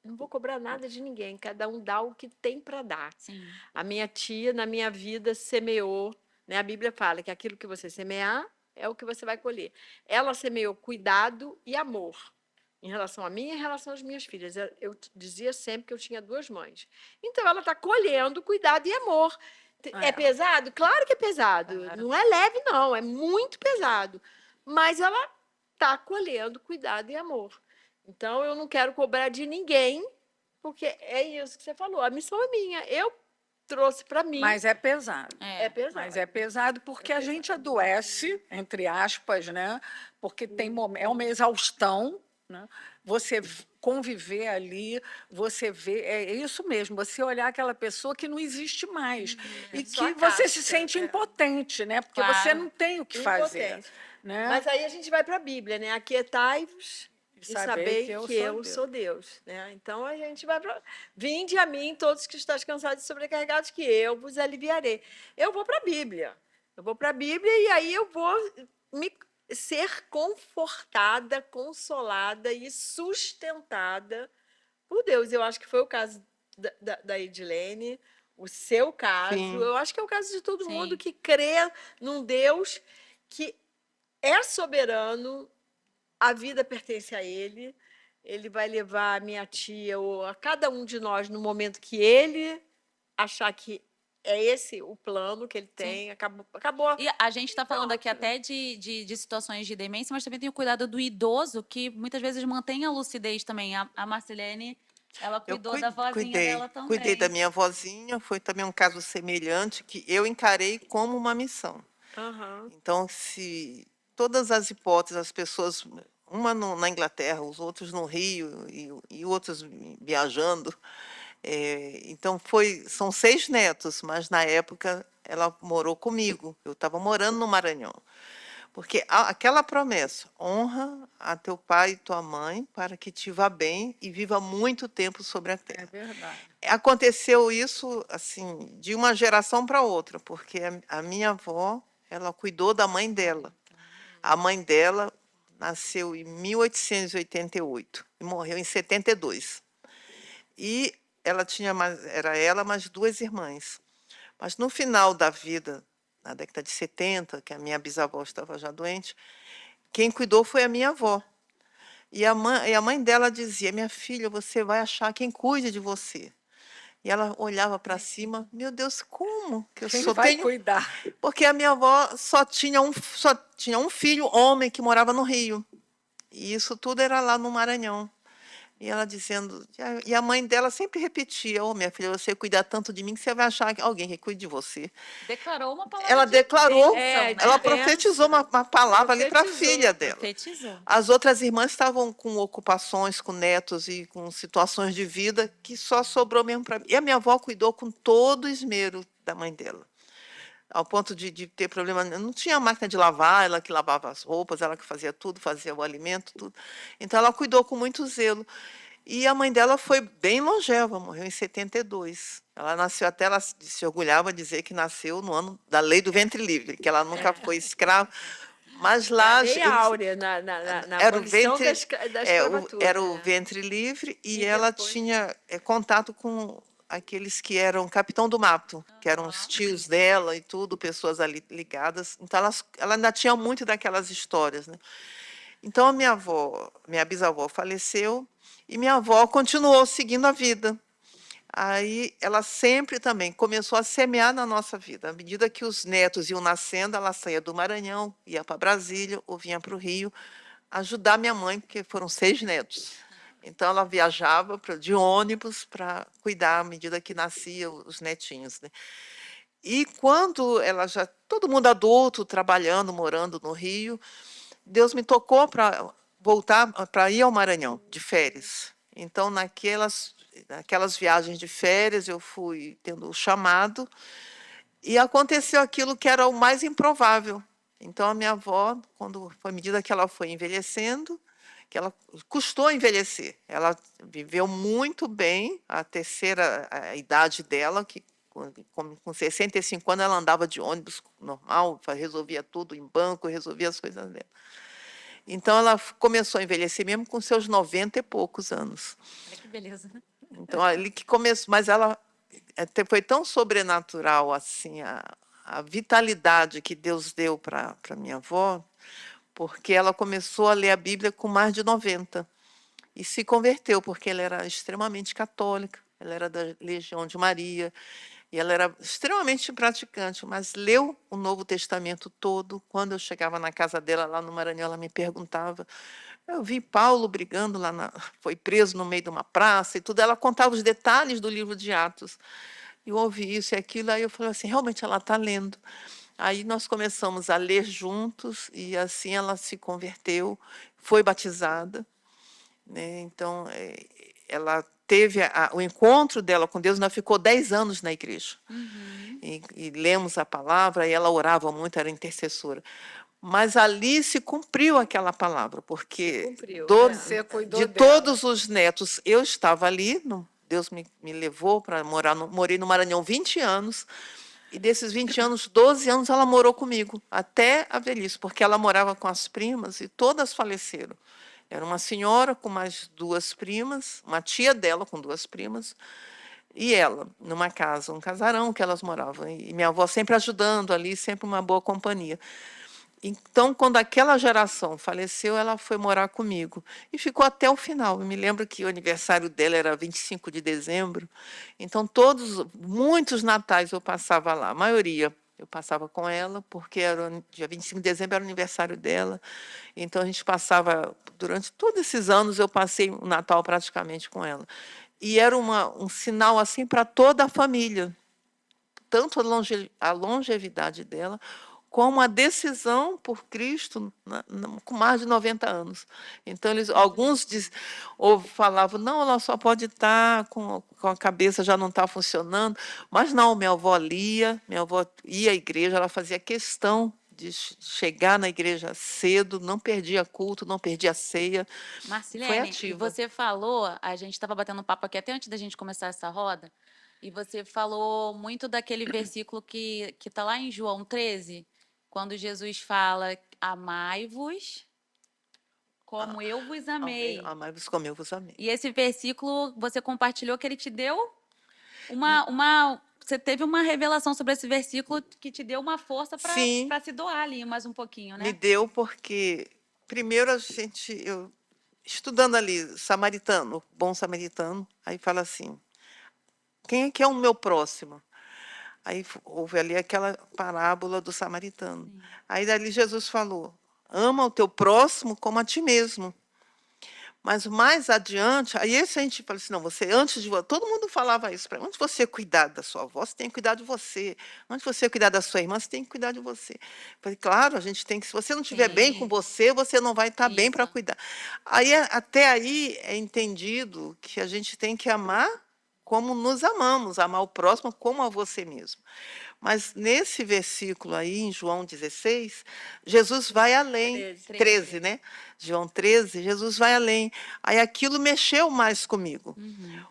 não vou cobrar nada de ninguém, cada um dá o que tem para dar. Sim. A minha tia, na minha vida, semeou, né? A Bíblia fala que aquilo que você semear é o que você vai colher. Ela semeou cuidado e amor em relação a mim e em relação às minhas filhas. Eu dizia sempre que eu tinha 2 mães. Então, ela está colhendo cuidado e amor. É pesado? Claro que é pesado. Não é leve, não. É muito pesado. Mas ela está colhendo cuidado e amor. Então, eu não quero cobrar de ninguém, porque é isso que você falou. A missão é minha. Eu trouxe para mim. Mas é pesado. É pesado. Mas é pesado porque a gente adoece, entre aspas, né? Porque é uma exaustão, né? Você conviver ali, você vê, é isso mesmo, você olhar aquela pessoa que não existe mais e só que você se casca, sente impotente, né? Porque você Claro. não tem o que fazer, Impotente. né? Mas aí a gente vai para a Bíblia, né? Aquietai-vos e saber sabei que eu sou Deus, né? Então a gente vai para vinde a mim todos que estáis cansados e sobrecarregados que eu vos aliviarei. Eu vou para a Bíblia. Eu vou para a Bíblia e aí eu vou me ser confortada, consolada e sustentada por Deus. Eu acho que foi o caso da Edilene, o seu caso. Sim. Eu acho que é o caso de todo Sim. mundo que crê num Deus que é soberano, a vida pertence a Ele, Ele vai levar a minha tia ou a cada um de nós no momento que Ele achar que é esse o plano que Ele tem. Acabou. E a gente está falando aqui até de situações de demência, mas também tem o cuidado do idoso, que muitas vezes mantém a lucidez também. A Marcelene, ela cuidou da vozinha dela também. Cuidei da minha vozinha, foi também um caso semelhante que eu encarei como uma missão. Aham. Então, se todas as hipóteses, as pessoas, uma na Inglaterra, os outros no Rio e outros viajando, então são 6 netos, mas na época ela morou comigo, eu estava morando no Maranhão. Porque aquela promessa, honra a teu pai e tua mãe para que te vá bem e viva muito tempo sobre a É terra. verdade. Aconteceu isso assim de uma geração para outra, porque a minha avó, ela cuidou da mãe dela. A mãe dela nasceu em 1888 e morreu em 72. E ela tinha era ela mais 2 irmãs. Mas no final da vida, na década de 70, que a minha bisavó estava já doente, quem cuidou foi a minha avó. E a mãe dela dizia: minha filha, você vai achar quem cuide de você. E ela olhava para cima, meu Deus, como que eu Quem só vai tenho... cuidar? Porque a minha avó só tinha um filho homem que morava no Rio. E isso tudo era lá no Maranhão. E ela dizendo, e a mãe dela sempre repetia: minha filha, você cuida tanto de mim que você vai achar alguém que cuide de você. Declarou uma palavra Ela declarou, bênção, né? ela profetizou uma palavra ali para a Profetizou. filha dela. Profetizou. As outras irmãs estavam com ocupações, com netos e com situações de vida que só sobrou mesmo para mim. E a minha avó cuidou com todo o esmero da mãe dela, ao ponto de ter problema. Não tinha máquina de lavar, ela que lavava as roupas, ela que fazia tudo, fazia o alimento, tudo. Então, ela cuidou com muito zelo. E a mãe dela foi bem longeva, morreu em 72. Ela nasceu, até ela se orgulhava de dizer que nasceu no ano da lei do ventre livre, que ela nunca foi escrava. Mas lá... Lei áurea, na era o abolição ventre, da escravatura. era o ventre livre e ela depois? tinha contato com aqueles que eram capitão do mato, que eram os tios dela e tudo, pessoas ali ligadas. Então, ela ainda tinha muito daquelas histórias, né? Então, a minha bisavó faleceu e minha avó continuou seguindo a vida. Aí, ela sempre também começou a semear na nossa vida. À medida que os netos iam nascendo, ela saía do Maranhão, ia para Brasília ou vinha para o Rio ajudar minha mãe, porque foram 6 netos. Então, ela viajava de ônibus para cuidar à medida que nasciam os netinhos, né? E quando ela já... Todo mundo adulto, trabalhando, morando no Rio, Deus me tocou para voltar, para ir ao Maranhão, de férias. Então, naquelas viagens de férias, eu fui tendo o chamado e aconteceu aquilo que era o mais improvável. Então, a minha avó, à medida que ela foi envelhecendo, que ela custou envelhecer. Ela viveu muito bem a terceira a idade dela, que com 65 anos ela andava de ônibus normal, resolvia tudo em banco, resolvia as coisas dela. Então ela começou a envelhecer mesmo com seus 90 e poucos anos. Olha que beleza. Então ali que começou, mas ela foi tão sobrenatural assim a vitalidade que Deus deu para minha avó, porque ela começou a ler a Bíblia com mais de 90 e se converteu, porque ela era extremamente católica, ela era da Legião de Maria, e ela era extremamente praticante, mas leu o Novo Testamento todo. Quando eu chegava na casa dela, lá no Maranhão, ela me perguntava, eu vi Paulo brigando lá, foi preso no meio de uma praça e tudo, ela contava os detalhes do livro de Atos. Eu ouvi isso e aquilo, aí eu falei assim, realmente ela está lendo. Aí nós começamos a ler juntos, e assim ela se converteu, foi batizada, né? Então, ela teve o encontro dela com Deus, ela ficou 10 anos na igreja. E lemos a palavra, e ela orava muito, era intercessora. Mas ali se cumpriu aquela palavra, porque Cumpriu, Você cuidou de dela. todos os netos, eu estava ali, Deus me levou para morar, morei no Maranhão 20 anos, e desses 20 anos, 12 anos ela morou comigo, até a velhice, porque ela morava com as primas e todas faleceram. Era uma senhora com mais 2 primas, uma tia dela com 2 primas, e ela, numa casa, um casarão que elas moravam. E minha avó sempre ajudando ali, sempre uma boa companhia. Então, quando aquela geração faleceu, ela foi morar comigo e ficou até o final. Eu me lembro que o aniversário dela era 25 de dezembro, então muitos natais eu passava lá, a maioria eu passava com ela, porque era dia 25 de dezembro era o aniversário dela. Então a gente passava, durante todos esses anos eu passei o Natal praticamente com ela. E era um sinal assim para toda a família, tanto a longevidade dela, como a decisão por Cristo com mais de 90 anos. Então, alguns falavam, não, ela só pode estar com a cabeça já não está funcionando. Mas não, minha avó lia, minha avó ia à igreja, ela fazia questão de chegar na igreja cedo, não perdia culto, não perdia ceia. Foi Marcilene, e ativa. você falou, a gente estava batendo papo aqui até antes da gente começar essa roda, e você falou muito daquele versículo que está lá em João 13, quando Jesus fala, amai-vos como eu vos amei. Amai-vos como eu vos amei. E esse versículo, você compartilhou que ele te deu você teve uma revelação sobre esse versículo que te deu uma força Sim. para se doar ali mais um pouquinho, né? Me deu porque, primeiro, eu estudando ali, samaritano, bom samaritano, aí fala assim, quem é que é o meu próximo? Aí houve ali aquela parábola do samaritano. Sim. Aí dali Jesus falou, ama o teu próximo como a ti mesmo. Mas mais adiante, aí esse a gente fala assim, não, você antes de todo mundo falava isso para mim, antes de você cuidar da sua avó, você tem que cuidar de você. Antes de você cuidar da sua irmã, você tem que cuidar de você. Eu falei, claro, a gente tem que, se você não estiver bem com você, você não vai estar bem para Isso. cuidar. Aí até aí é entendido que a gente tem que amar como nos amamos, amar o próximo como a você mesmo. Mas nesse versículo aí, em João 16, Jesus vai além. 13, né? João 13, Jesus vai além. Aí aquilo mexeu mais comigo.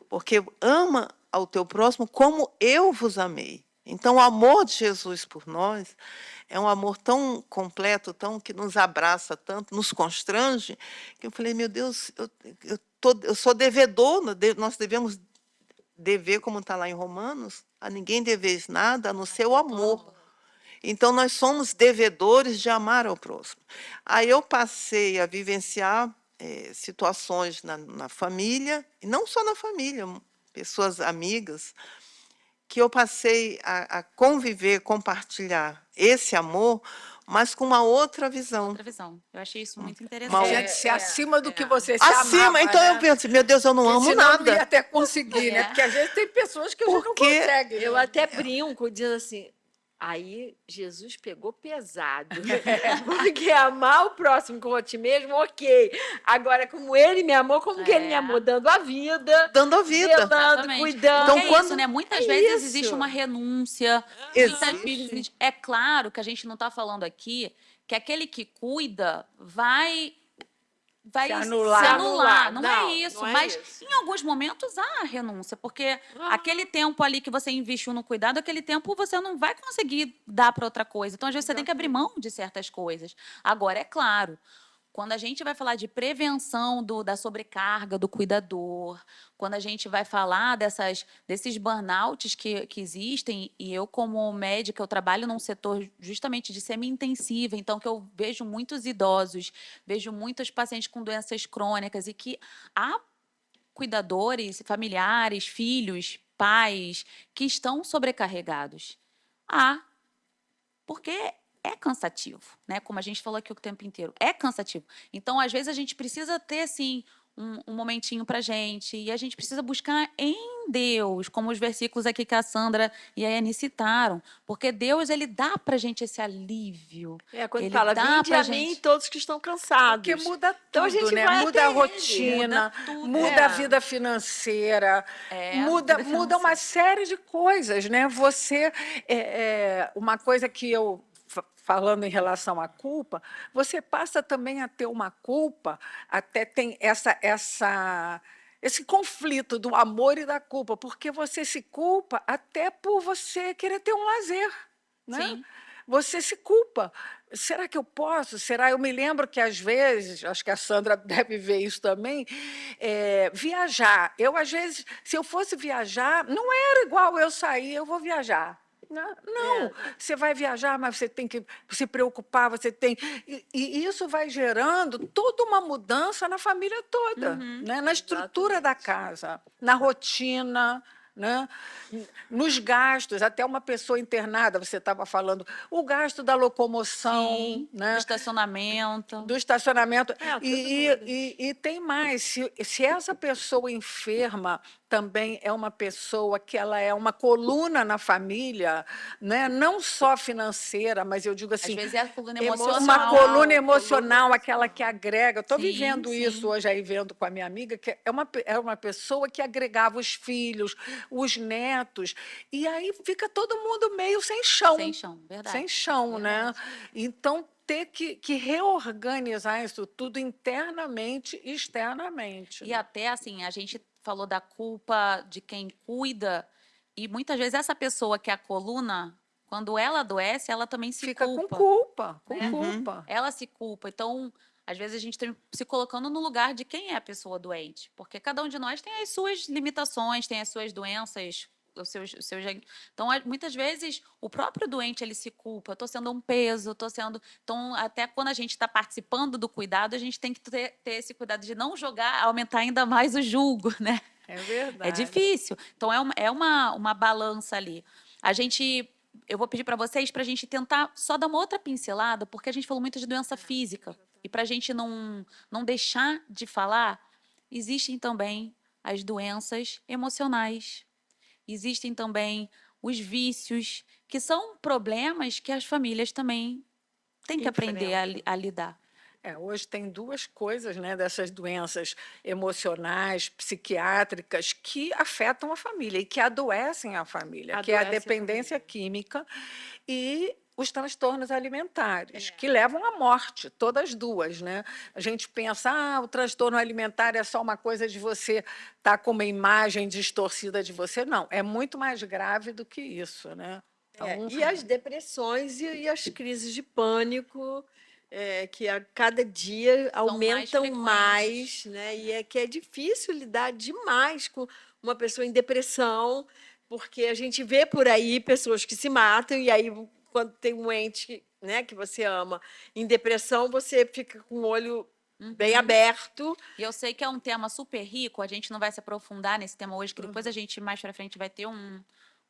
Porque ama ao teu próximo como eu vos amei. Então, o amor de Jesus por nós é um amor tão completo, tão que nos abraça tanto, nos constrange, que eu falei, meu Deus, eu sou devedor, nós devemos dever, como está lá em Romanos, a ninguém deveis nada a não ser o amor. Então, nós somos devedores de amar ao próximo. Aí eu passei a vivenciar situações na família, e não só na família, pessoas amigas, que eu passei a conviver, compartilhar esse amor, mas com uma outra visão. Outra visão. Eu achei isso muito interessante. Gente, ser acima do que você se amava, Acima, então eu né? penso, meu Deus, eu não Porque amo senão nada. não ia até conseguir, né? Porque às vezes tem pessoas que a gente não Porque consegue. Eu até brinco, dizendo assim, aí Jesus pegou pesado. Porque amar o próximo como a ti mesmo, ok. Agora, como ele me amou, como que ele me amou? Dando a vida, dando a vida. zelando, Exatamente. cuidando. Porque Então, é isso, né? Muitas vezes existe isso. uma renúncia. Muitas vezes é claro que a gente não está falando aqui que aquele que cuida vai vai Se se anular. anular. Não, Não, é isso. não é Mas isso. em alguns momentos há a renúncia, porque aquele tempo ali que você investiu no cuidado, aquele tempo você não vai conseguir dar para outra coisa. Então, às vezes, você tem que abrir mão de certas coisas. Agora, é claro. Quando a gente vai falar de prevenção da sobrecarga do cuidador, quando a gente vai falar desses burnouts que existem, e eu, como médica, eu trabalho num setor justamente de semi-intensiva, então que eu vejo muitos idosos, vejo muitos pacientes com doenças crônicas, e que há cuidadores, familiares, filhos, pais, que estão sobrecarregados. Há, porque é cansativo, né? Como a gente falou aqui o tempo inteiro, é cansativo. Então, às vezes, a gente precisa ter, assim, um momentinho para gente, e a gente precisa buscar em Deus, como os versículos aqui que a Sandra e a Anne citaram, porque Deus, ele dá para gente esse alívio. Quando Ele fala, dá vinde para a mim gente. todos que estão Porque cansados. muda Então a tudo, gente né? vai Muda a até ele. Muda rotina, tudo. muda a É. vida financeira, Vida muda uma financeira. série de coisas, né? Uma coisa que eu falando em relação à culpa, você passa também a ter uma culpa, até tem esse conflito do amor e da culpa, porque você se culpa até por você querer ter um lazer, né? Sim. Você se culpa. Será que eu posso? Será? Eu me lembro que, às vezes, acho que a Sandra deve ver isso também, viajar. Eu, às vezes, se eu fosse viajar, não era igual eu sair, eu vou viajar. Não, você vai viajar, mas você tem que se preocupar, você tem. E isso vai gerando toda uma mudança na família toda, né? Na estrutura da casa, na rotina, né? Nos gastos, até uma pessoa internada, você estava falando, o gasto da locomoção, Sim. né? Do estacionamento. Do estacionamento. tudo muda. E tem mais, se essa pessoa enferma também é uma pessoa que ela é uma coluna na família, né? Não só financeira, mas eu digo Às assim, vezes é a coluna uma emocional. coluna emocional, aquela que agrega. Estou Sim, vivendo sim. isso hoje aí, vendo com a minha amiga, que é uma pessoa que agregava os filhos, os netos, e aí fica todo mundo meio sem chão. Sem chão, verdade. Sem chão, né? Então, ter que reorganizar isso tudo internamente e externamente. E até assim, a gente falou da culpa de quem cuida, e muitas vezes essa pessoa que é a coluna, quando ela adoece, ela também se Fica com culpa. culpa, com né? culpa. Ela se culpa. Então, às vezes a gente tem se colocando no lugar de quem é a pessoa doente, porque cada um de nós tem as suas limitações, tem as suas doenças, Então, muitas vezes o próprio doente ele se culpa. Estou sendo um peso, estou sendo. Então, até quando a gente está participando do cuidado, a gente tem que ter esse cuidado de não jogar, aumentar ainda mais o julgo, né? É verdade. É difícil. Então, é uma balança ali. Eu vou pedir para vocês para a gente tentar só dar uma outra pincelada, porque a gente falou muito de doença física. E para a gente não deixar de falar, existem também as doenças emocionais. Existem também os vícios, que são problemas que as famílias também têm que aprender a lidar. Hoje tem duas coisas, né, dessas doenças emocionais, psiquiátricas, que afetam a família e que adoecem a família, que é a Adoece a dependência família. química e os transtornos alimentares, que levam à morte, todas duas, né? A gente pensa, o transtorno alimentar é só uma coisa de você estar com uma imagem distorcida de você. Não, é muito mais grave do que isso, né? Então, E as depressões e as crises de pânico, que a cada dia aumentam frequentes. mais, né? E que é difícil lidar demais com uma pessoa em depressão, porque a gente vê por aí pessoas que se matam, e aí, quando tem um ente, né, que você ama em depressão, você fica com o olho bem aberto. E eu sei que é um tema super rico, a gente não vai se aprofundar nesse tema hoje, que depois a gente, mais para frente, vai ter um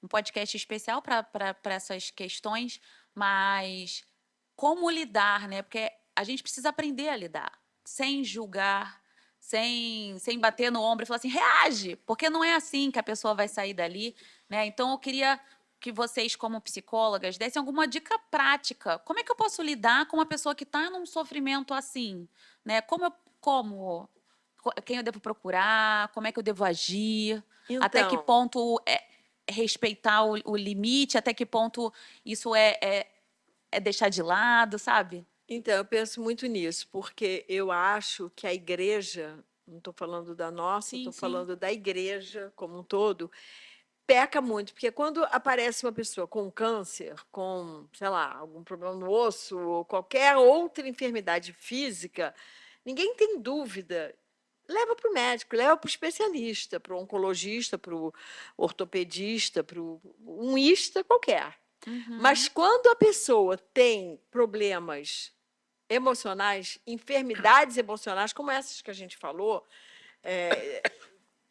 podcast especial para essas questões, mas como lidar, né? Porque a gente precisa aprender a lidar, sem julgar, sem bater no ombro e falar assim, reage, porque não é assim que a pessoa vai sair dali, né? Então, eu queria que vocês, como psicólogas, dessem alguma dica prática. Como é que eu posso lidar com uma pessoa que está num sofrimento assim? Né? Quem eu devo procurar? Como é que eu devo agir? Até que Então, ponto respeitar o limite? Até que ponto isso é deixar de lado, sabe? Então, eu penso muito nisso, porque eu acho que a igreja, não estou falando da nossa, Sim, estou sim. falando da igreja como um todo, peca muito, porque quando aparece uma pessoa com câncer, com, sei lá, algum problema no osso, ou qualquer outra enfermidade física, ninguém tem dúvida. Leva para o médico, leva para o especialista, para o oncologista, para o ortopedista, para o unista qualquer. Mas quando a pessoa tem problemas emocionais, enfermidades emocionais, como essas que a gente falou,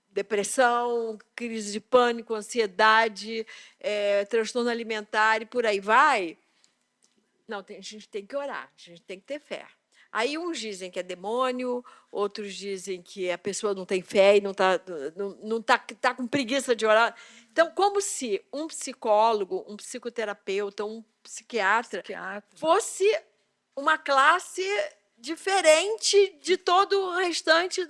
depressão, crise de pânico, ansiedade, transtorno alimentar e por aí vai, não, a gente tem que orar, a gente tem que ter fé. Aí uns dizem que é demônio, outros dizem que a pessoa não tem fé e tá com preguiça de orar. Então, como se um psicólogo, um psicoterapeuta, um psiquiatra fosse uma classe diferente de todo o restante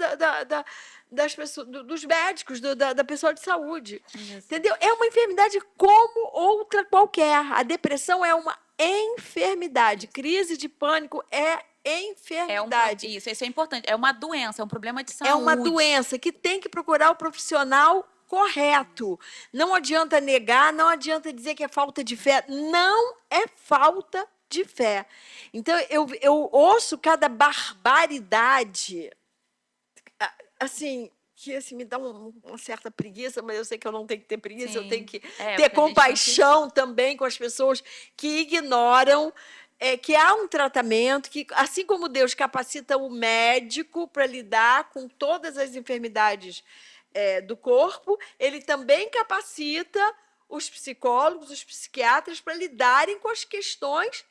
das pessoas, dos médicos, da pessoa de saúde. Entendeu? É uma enfermidade como outra qualquer. A depressão é uma enfermidade. Crise de pânico é enfermidade. Isso é importante. É uma doença, é um problema de saúde. É uma doença que tem que procurar o profissional correto. Não adianta negar, não adianta dizer que é falta de fé. Não é falta de fé. Então, eu ouço cada barbaridade, assim, que assim, me dá uma certa preguiça, mas eu sei que eu não tenho que ter preguiça, eu tenho que ter compaixão também com as pessoas que ignoram que há um tratamento, que assim como Deus capacita o médico para lidar com todas as enfermidades do corpo, ele também capacita os psicólogos, os psiquiatras para lidarem com as questões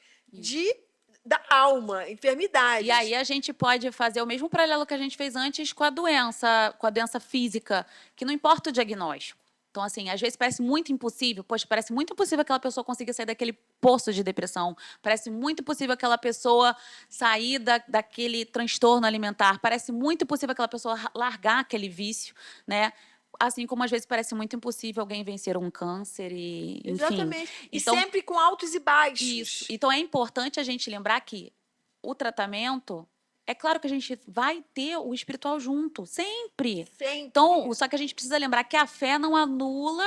da alma, enfermidades. E aí a gente pode fazer o mesmo paralelo que a gente fez antes com a doença física, que não importa o diagnóstico. Então, assim, às vezes parece muito impossível, poxa, parece muito impossível aquela pessoa conseguir sair daquele poço de depressão, parece muito impossível aquela pessoa sair daquele transtorno alimentar, parece muito impossível aquela pessoa largar aquele vício, né? Assim como às vezes parece muito impossível alguém vencer um câncer e, enfim. Exatamente. E então, sempre com altos e baixos. Isso. Então é importante a gente lembrar que o tratamento, é claro que a gente vai ter o espiritual junto, sempre. Sempre. Então, só que a gente precisa lembrar que a fé não anula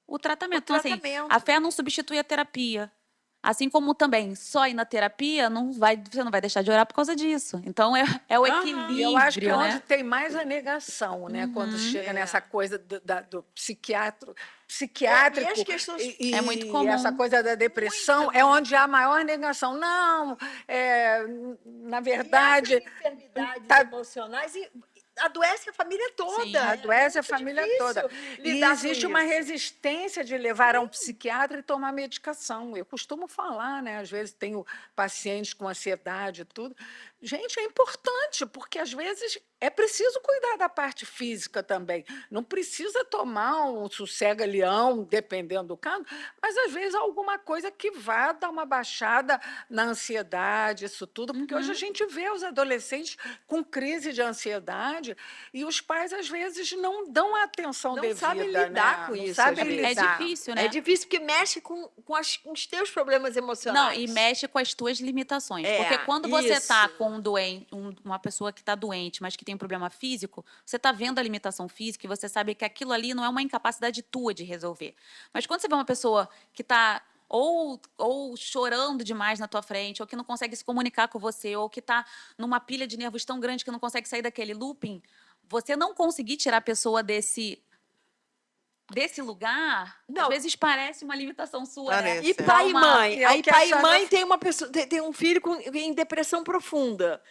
o tratamento. Então, assim, a fé não substitui a terapia. Assim como também só ir na terapia, você não vai deixar de orar por causa disso. Então, é o equilíbrio, E eu acho que é né? onde tem mais a negação, né? Quando chega nessa coisa do psiquiátrico, E as questões... e É muito comum. essa coisa da depressão é onde há a maior negação. Não, na verdade... E essas enfermidades emocionais adoece a família toda. Sim, adoece a família toda. E existe uma isso. resistência de levar a um psiquiatra e tomar medicação. Eu costumo falar, né? Às vezes tenho pacientes com ansiedade e tudo. Gente, é importante, porque às vezes é preciso cuidar da parte física também. Não precisa tomar um sossega-leão, dependendo do caso, mas às vezes alguma coisa que vá dar uma baixada na ansiedade, isso tudo, porque hoje a gente vê os adolescentes com crise de ansiedade e os pais, às vezes, não dão a atenção Não devida. sabem lidar né? com Não isso, sabem às vezes. lidar. É difícil, né? É difícil porque mexe com os teus problemas emocionais. Não, e mexe com as tuas limitações. É, Porque quando você está isso. com uma pessoa que está doente, mas que tem um problema físico, você está vendo a limitação física e você sabe que aquilo ali não é uma incapacidade tua de resolver. Mas quando você vê uma pessoa que está ou chorando demais na tua frente, ou que não consegue se comunicar com você, ou que está numa pilha de nervos tão grande que não consegue sair daquele looping, você não conseguir tirar a pessoa desse lugar, Não. às vezes parece uma limitação sua, né? Parece. E pai e mãe. é o Aí que a pai e Sandra mãe tem uma pessoa, tem um filho em depressão profunda.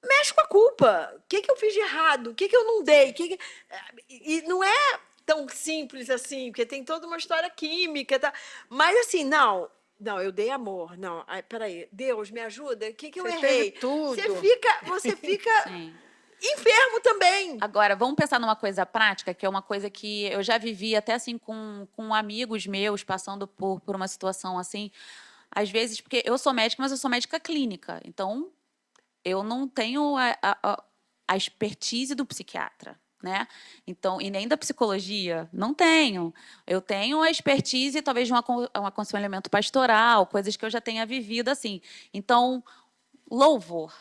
Mexe com a culpa. O que eu fiz de errado? O que eu não dei? E não é tão simples assim, porque tem toda uma história química. Tá? Mas assim, não, eu dei amor. Não, peraí, Deus, me ajuda. O que eu Você errei? teve tudo. Você fica Sim. enfermo também. Agora, vamos pensar numa coisa prática, que é uma coisa que eu já vivi até assim com amigos meus passando por uma situação assim. Às vezes, porque eu sou médica, mas eu sou médica clínica. Então, eu não tenho a expertise do psiquiatra. né? Então, e nem da psicologia, não tenho. Eu tenho a expertise, talvez, de um aconselhamento pastoral, coisas que eu já tenha vivido, assim. Então, louvor.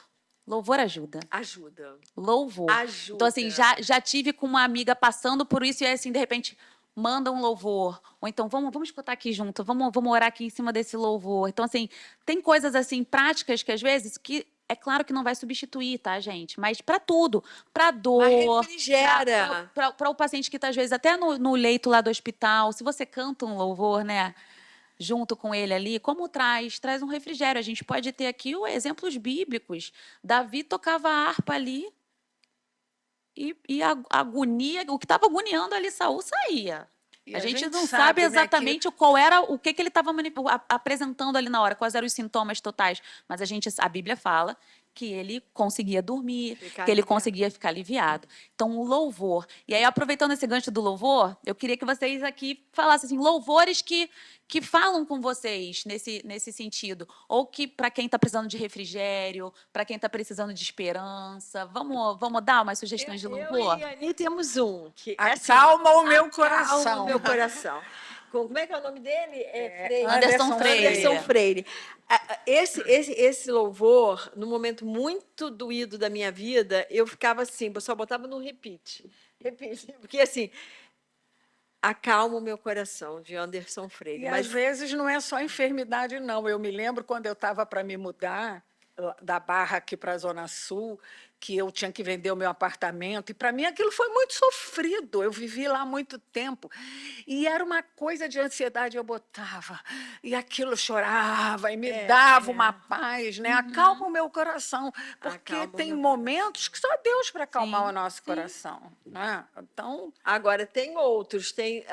Louvor ajuda. Ajuda. Louvor. Ajuda. Então, assim, já tive com uma amiga passando por isso e, assim, de repente, manda um louvor. Ou então, vamos escutar aqui junto, vamos orar aqui em cima desse louvor. Então, assim, tem coisas, assim, práticas que, às vezes, que é claro que não vai substituir, tá, gente? Mas para tudo, para Mas dor, refrigera. para o paciente que está, às vezes, até no leito lá do hospital, se você canta um louvor, né, junto com ele ali, como traz um refrigério. A gente pode ter aqui exemplos bíblicos. Davi tocava a harpa ali e a agonia, o que estava agoniando ali Saul saía. E A gente não sabe, sabe né, que exatamente qual era o que ele estava apresentando ali na hora, quais eram os sintomas totais, mas a Bíblia fala que ele conseguia dormir, Ficar que ele aliviado. conseguia ficar aliviado. Então, o louvor. E aí, aproveitando esse gancho do louvor, eu queria que vocês aqui falassem assim, louvores que falam com vocês nesse sentido. Ou que, para quem está precisando de refrigério, para quem está precisando de esperança. Vamos dar umas sugestões de Eu louvor? e a Ani temos um. Que, assim, acalma o meu acalma coração. o meu coração. Como é que é o nome dele? Freire. Anderson Freire. Anderson Freire. Esse louvor, no momento muito doído da minha vida, eu ficava assim, eu só botava no repeat. Repeat. Porque, assim, acalma o meu coração, de Anderson Freire. E Mas às vezes não é só enfermidade, não. Eu me lembro quando eu estava para me mudar da Barra aqui para a Zona Sul, que eu tinha que vender o meu apartamento, e para mim aquilo foi muito sofrido. Eu vivi lá há muito tempo. E era uma coisa de ansiedade, eu botava, e aquilo chorava, e me dava uma paz, né? Acalma o meu coração, porque Acalma o tem meu momentos que só Deus para acalmar Sim, o nosso sim. coração. Né? Então, agora, tem outros. Tem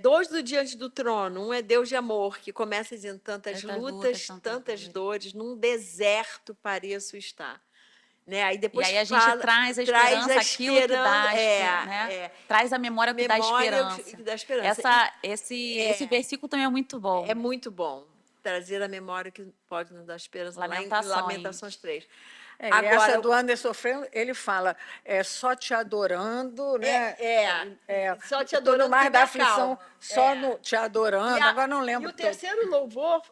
dois do Diante do Trono. Um é Deus de amor, que começa dizendo tantas Tantas lutas, lutas, tantas tantas dores, num deserto pareço estar. Né? Aí E depois aí a gente fala, traz a esperança, aquilo que dá, né? traz a memória que dá Memória esperança. que dá esperança. Esse versículo também é muito bom. É muito bom trazer a memória que pode nos dar esperança. Lamentações. Lá em Lamentações 3. e essa do Anderson Freire, ele fala, só te adorando, né? Só te Todo adorando mais que da me aflição, acalma. só te adorando. Agora não E lembro o todo. terceiro louvor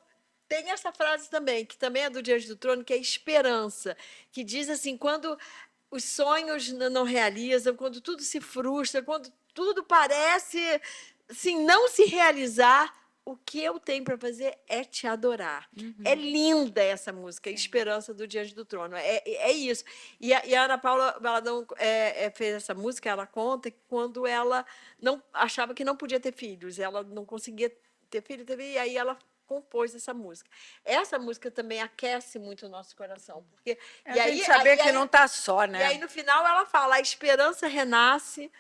tem essa frase também, que também é do Diante do Trono, que é esperança, que diz assim, quando os sonhos não realizam, quando tudo se frustra, quando tudo parece assim, não se realizar, o que eu tenho para fazer é te adorar. É linda essa música, Esperança do Diante do Trono. É isso. E a Ana Paula Valadão fez essa música, ela conta que quando ela não achava que não podia ter filhos, ela não conseguia ter filho, e aí ela compôs essa música. Essa música também aquece muito o nosso coração. Porque, A gente saber que não está só, né? E aí, no final, ela fala, a esperança renasce,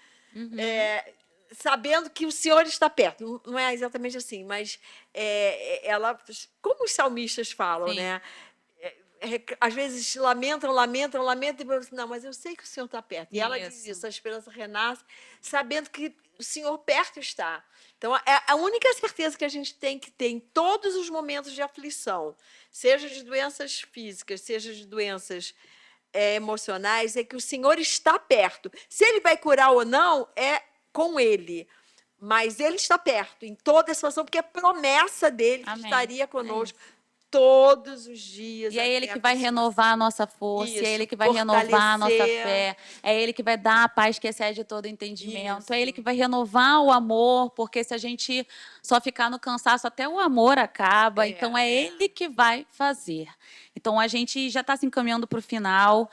sabendo que o Senhor está perto. Não é exatamente assim, mas ela, como os salmistas falam, Sim. né? Às vezes lamentam, e depois, não, mas eu sei que o Senhor está perto. E ela diz isso, a esperança renasce, sabendo que o Senhor perto está. Então, a única certeza que a gente tem que ter em todos os momentos de aflição, seja de doenças físicas, seja de doenças emocionais, é que o Senhor está perto. Se Ele vai curar ou não, é com Ele. Mas Ele está perto em toda a situação, porque é promessa dEle que Amém. estaria conosco todos os dias. E é Ele até que a vai consumação. renovar a nossa força, Isso, é Ele que vai renovar a nossa fortalecer. fé, é Ele que vai dar a paz que excede todo entendimento, é Ele Isso. que vai renovar o amor, porque se a gente só ficar no cansaço, até o amor acaba. Então é Ele que vai fazer. Então a gente já está se encaminhando para o final.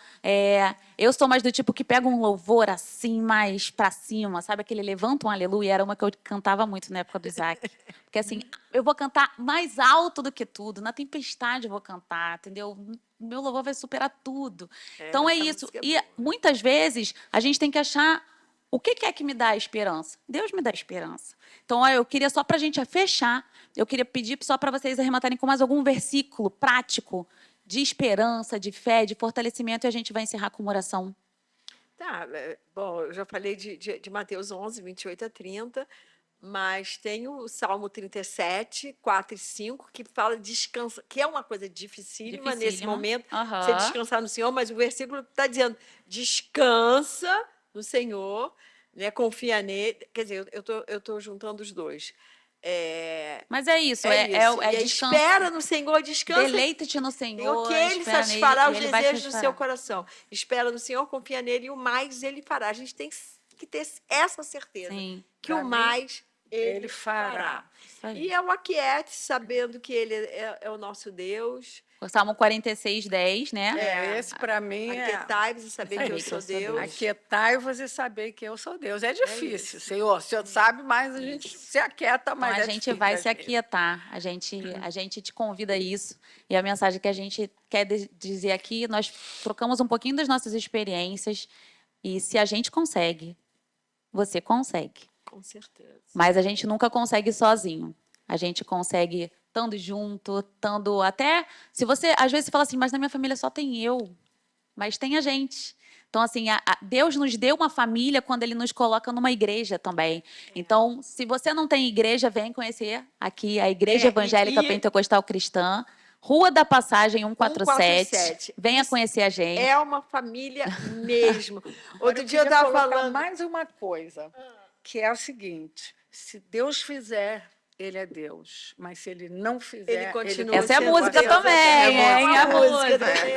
Eu sou mais do tipo que pega um louvor assim, mais para cima, sabe? Aquele levanta um aleluia, era uma que eu cantava muito na época do Isaac. Porque assim, eu vou cantar mais alto do que tudo. Na tempestade eu vou cantar, entendeu? O meu louvor vai superar tudo. Então é essa isso. música é E boa. muitas vezes a gente tem que achar o que é que me dá a esperança. Deus me dá esperança. Então, ó, eu queria só para a gente fechar, eu queria pedir só para vocês arrematarem com mais algum versículo prático de esperança, de fé, de fortalecimento, e a gente vai encerrar com uma oração. Tá, bom, eu já falei de Mateus 11, 28 a 30, mas tem o Salmo 37, 4 e 5, que fala descansa, que é uma coisa dificílima nesse Dificílima. momento, Aham. você descansar no Senhor, mas o versículo está dizendo, descansa no Senhor, né? Confia nele. Quer dizer, eu tô juntando os dois. Mas é isso, É isso. é E aí, descanso. espera no Senhor, descansa. Deleite-te no Senhor, Senhor, que Ele espera nele satisfará e os ele vai te desejos do seu satisfará. coração. Espera no Senhor, confia nele e o mais Ele fará. A gente tem que ter essa certeza, Sim, que Pra o mim, mais Ele Ele fará. fará. isso aí. E é o aquiete, sabendo que Ele é o nosso Deus. O Salmo 46:10, né? Esse para mim é Aquietai-vos e saber que eu sou Deus. aquietai-vos e saber que eu sou Deus. É difícil, isso. Senhor. O Senhor sabe, mas a gente se aquieta, Então mas a é gente difícil vai às se vezes. aquietar, a gente te convida a isso. E a mensagem que a gente quer dizer aqui, nós trocamos um pouquinho das nossas experiências e se a gente consegue, você consegue. Com certeza. Mas a gente nunca consegue sozinho. A gente consegue estando junto, estando até. Se você, às vezes, você fala assim, mas na minha família só tem eu, mas tem a gente. Então, assim, Deus nos deu uma família quando Ele nos coloca numa igreja também. Então, se você não tem igreja, vem conhecer aqui a Igreja Evangélica Pentecostal Cristã, Rua da Passagem 147. 147. Venha Isso conhecer a gente. é uma família mesmo. Agora, Outro dia eu queria estava colocar falando. mais uma coisa, que é o seguinte: se Deus fizer, Ele é Deus, mas se Ele não fizer, Ele continua Essa é a sendo música Deus. também, É hein? uma A música música. também.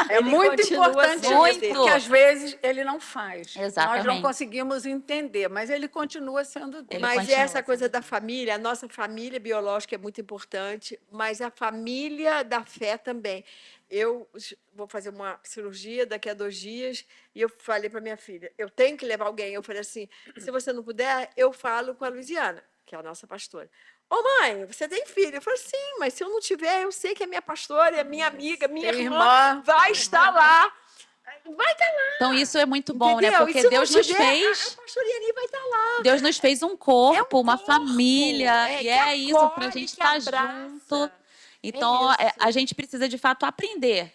É Ele muito continua importante sendo isso, Deus. porque às vezes Ele não faz. Nós não Exatamente. conseguimos entender, mas Ele continua sendo Deus. Ele Mas continua essa coisa sendo da família, a nossa família biológica é muito importante, mas a família da fé também. Eu vou fazer uma cirurgia daqui a 2 dias e eu falei para minha filha, eu tenho que levar alguém. Eu falei assim, se você não puder, eu falo com a Luiziana, que é a nossa pastora. Ô mãe, você tem filho? Eu falei, sim, mas se eu não tiver, eu sei que a minha pastora, a minha amiga, minha Tem irmã vai estar lá. Vai estar lá. Então isso é muito bom, né? Entendeu? E Porque se não Deus nos tiver, fez, a pastorinha ali vai estar lá. Deus nos fez um corpo, uma corpo, família, e que é isso para a acolhe, gente que estar abraça. junto. Então isso. a gente precisa de fato aprender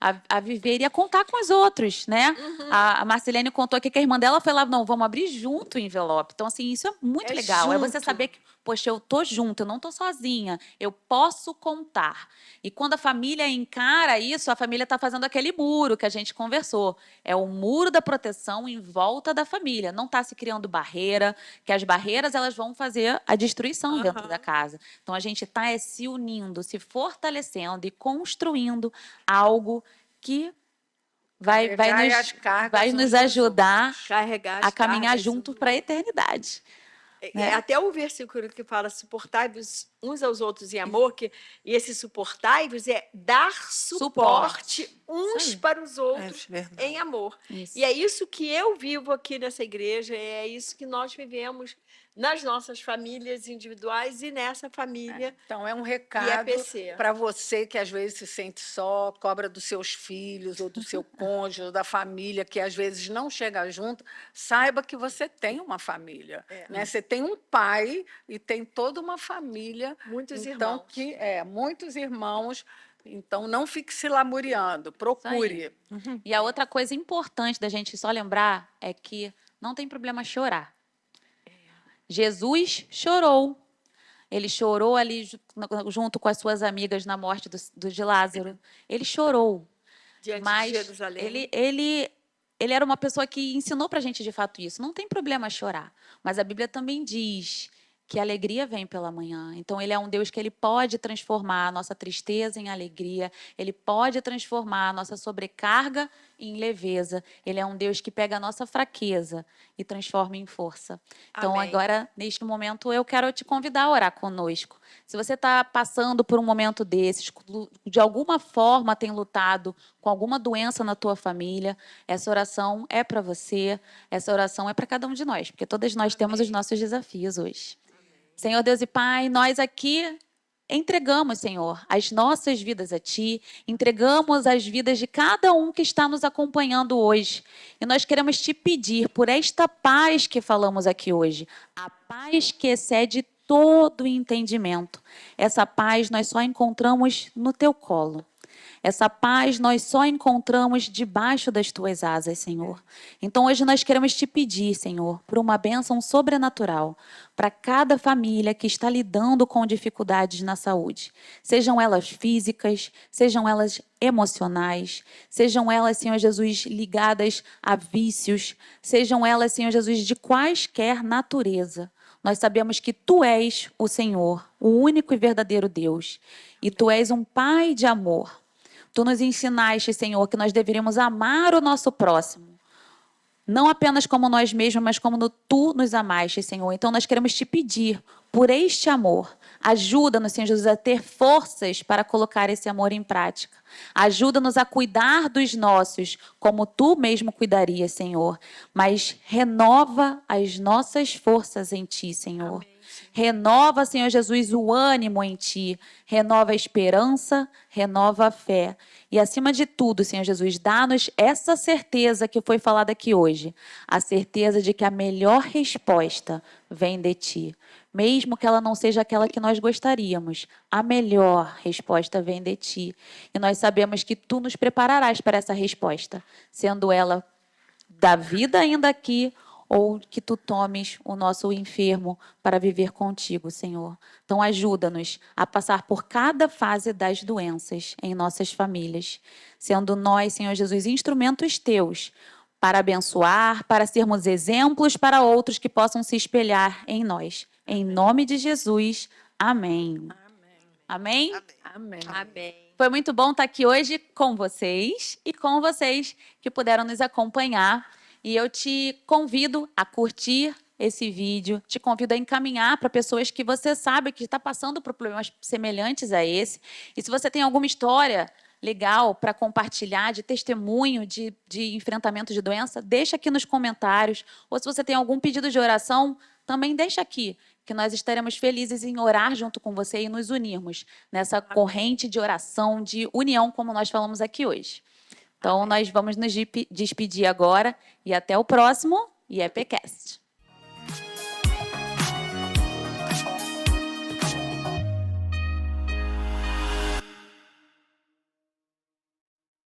a viver e a contar com os outros, né? A Marcelene contou aqui que a irmã dela foi lá, não, vamos abrir junto o envelope. Então assim, isso é muito É legal. É você junto. saber que, poxa, eu tô junto, eu não tô sozinha, eu posso contar. E quando a família encara isso, a família está fazendo aquele muro que a gente conversou. É o muro da proteção em volta da família. Não está se criando barreira, que as barreiras elas vão fazer a destruição dentro da casa. Então a gente está se unindo, se fortalecendo e construindo algo que vai Carregai as cargas uns nos dos ajudar outros. Carregar as a caminhar cargas. junto para a eternidade. né? Até o versículo que fala suportai-vos uns aos outros em amor, e esse suportai-vos é dar suporte uns Isso aí. para os outros verdade. em amor. Isso. E é isso que eu vivo aqui nessa igreja, é isso que nós vivemos nas nossas famílias individuais e nessa família. Então, é um recado IEPC. para você que às vezes se sente só, cobra dos seus filhos ou do seu cônjuge, ou da família, que às vezes não chega junto. Saiba que você tem uma família. Né? Você tem um pai e tem toda uma família. Muitos então, irmãos. muitos irmãos. Então, não fique se lamuriando, procure. E a outra coisa importante da gente só lembrar é que não tem problema chorar. Jesus chorou. Ele chorou ali junto com as suas amigas na morte de Lázaro. Ele chorou. Diante Mas de Jerusalém. ele era uma pessoa que ensinou para a gente de fato isso. Não tem problema chorar. Mas a Bíblia também diz que a alegria vem pela manhã. Então, ele é um Deus que ele pode transformar a nossa tristeza em alegria, ele pode transformar a nossa sobrecarga em leveza. Ele é um Deus que pega a nossa fraqueza e transforma em força. Então, Amém. agora, neste momento, eu quero te convidar a orar conosco. Se você está passando por um momento desses, de alguma forma tem lutado com alguma doença na tua família, essa oração é para você, essa oração é para cada um de nós, porque todas nós temos os nossos desafios hoje. Senhor Deus e Pai, nós aqui entregamos, Senhor, as nossas vidas a Ti, entregamos as vidas de cada um que está nos acompanhando hoje. E nós queremos Te pedir por esta paz que falamos aqui hoje, a paz que excede todo o entendimento. Essa paz nós só encontramos no Teu colo. Essa paz nós só encontramos debaixo das tuas asas, Senhor. Então hoje nós queremos te pedir, Senhor, por uma bênção sobrenatural para cada família que está lidando com dificuldades na saúde. Sejam elas físicas, sejam elas emocionais, sejam elas, Senhor Jesus, ligadas a vícios, sejam elas, Senhor Jesus, de quaisquer natureza. Nós sabemos que Tu és o Senhor, o único e verdadeiro Deus. E Tu és um Pai de amor. Tu nos ensinaste, Senhor, que nós deveríamos amar o nosso próximo. Não apenas como nós mesmos, mas como Tu nos amaste, Senhor. Então nós queremos te pedir, por este amor, ajuda-nos, Senhor Jesus, a ter forças para colocar esse amor em prática. Ajuda-nos a cuidar dos nossos, como Tu mesmo cuidaria, Senhor. Mas renova as nossas forças em Ti, Senhor. Amém. Renova, Senhor Jesus, o ânimo em Ti. Renova a esperança, renova a fé. E, acima de tudo, Senhor Jesus, dá-nos essa certeza que foi falada aqui hoje. A certeza de que a melhor resposta vem de Ti. Mesmo que ela não seja aquela que nós gostaríamos, a melhor resposta vem de Ti. E nós sabemos que Tu nos prepararás para essa resposta, sendo ela da vida ainda aqui, ou que Tu tomes o nosso enfermo para viver contigo, Senhor. Então, ajuda-nos a passar por cada fase das doenças em nossas famílias, sendo nós, Senhor Jesus, instrumentos Teus para abençoar, para sermos exemplos para outros que possam se espelhar em nós. Em nome de Jesus, amém. Amém? Amém. Amém. Foi muito bom estar aqui hoje com vocês e com vocês que puderam nos acompanhar. E eu te convido a curtir esse vídeo, te convido a encaminhar para pessoas que você sabe que está passando por problemas semelhantes a esse. E se você tem alguma história legal para compartilhar, de testemunho, de enfrentamento de doença, deixa aqui nos comentários. Ou se você tem algum pedido de oração, também deixa aqui, que nós estaremos felizes em orar junto com você e nos unirmos nessa corrente de oração, de união, como nós falamos aqui hoje. Então, nós vamos nos despedir agora e até o próximo IEPcast.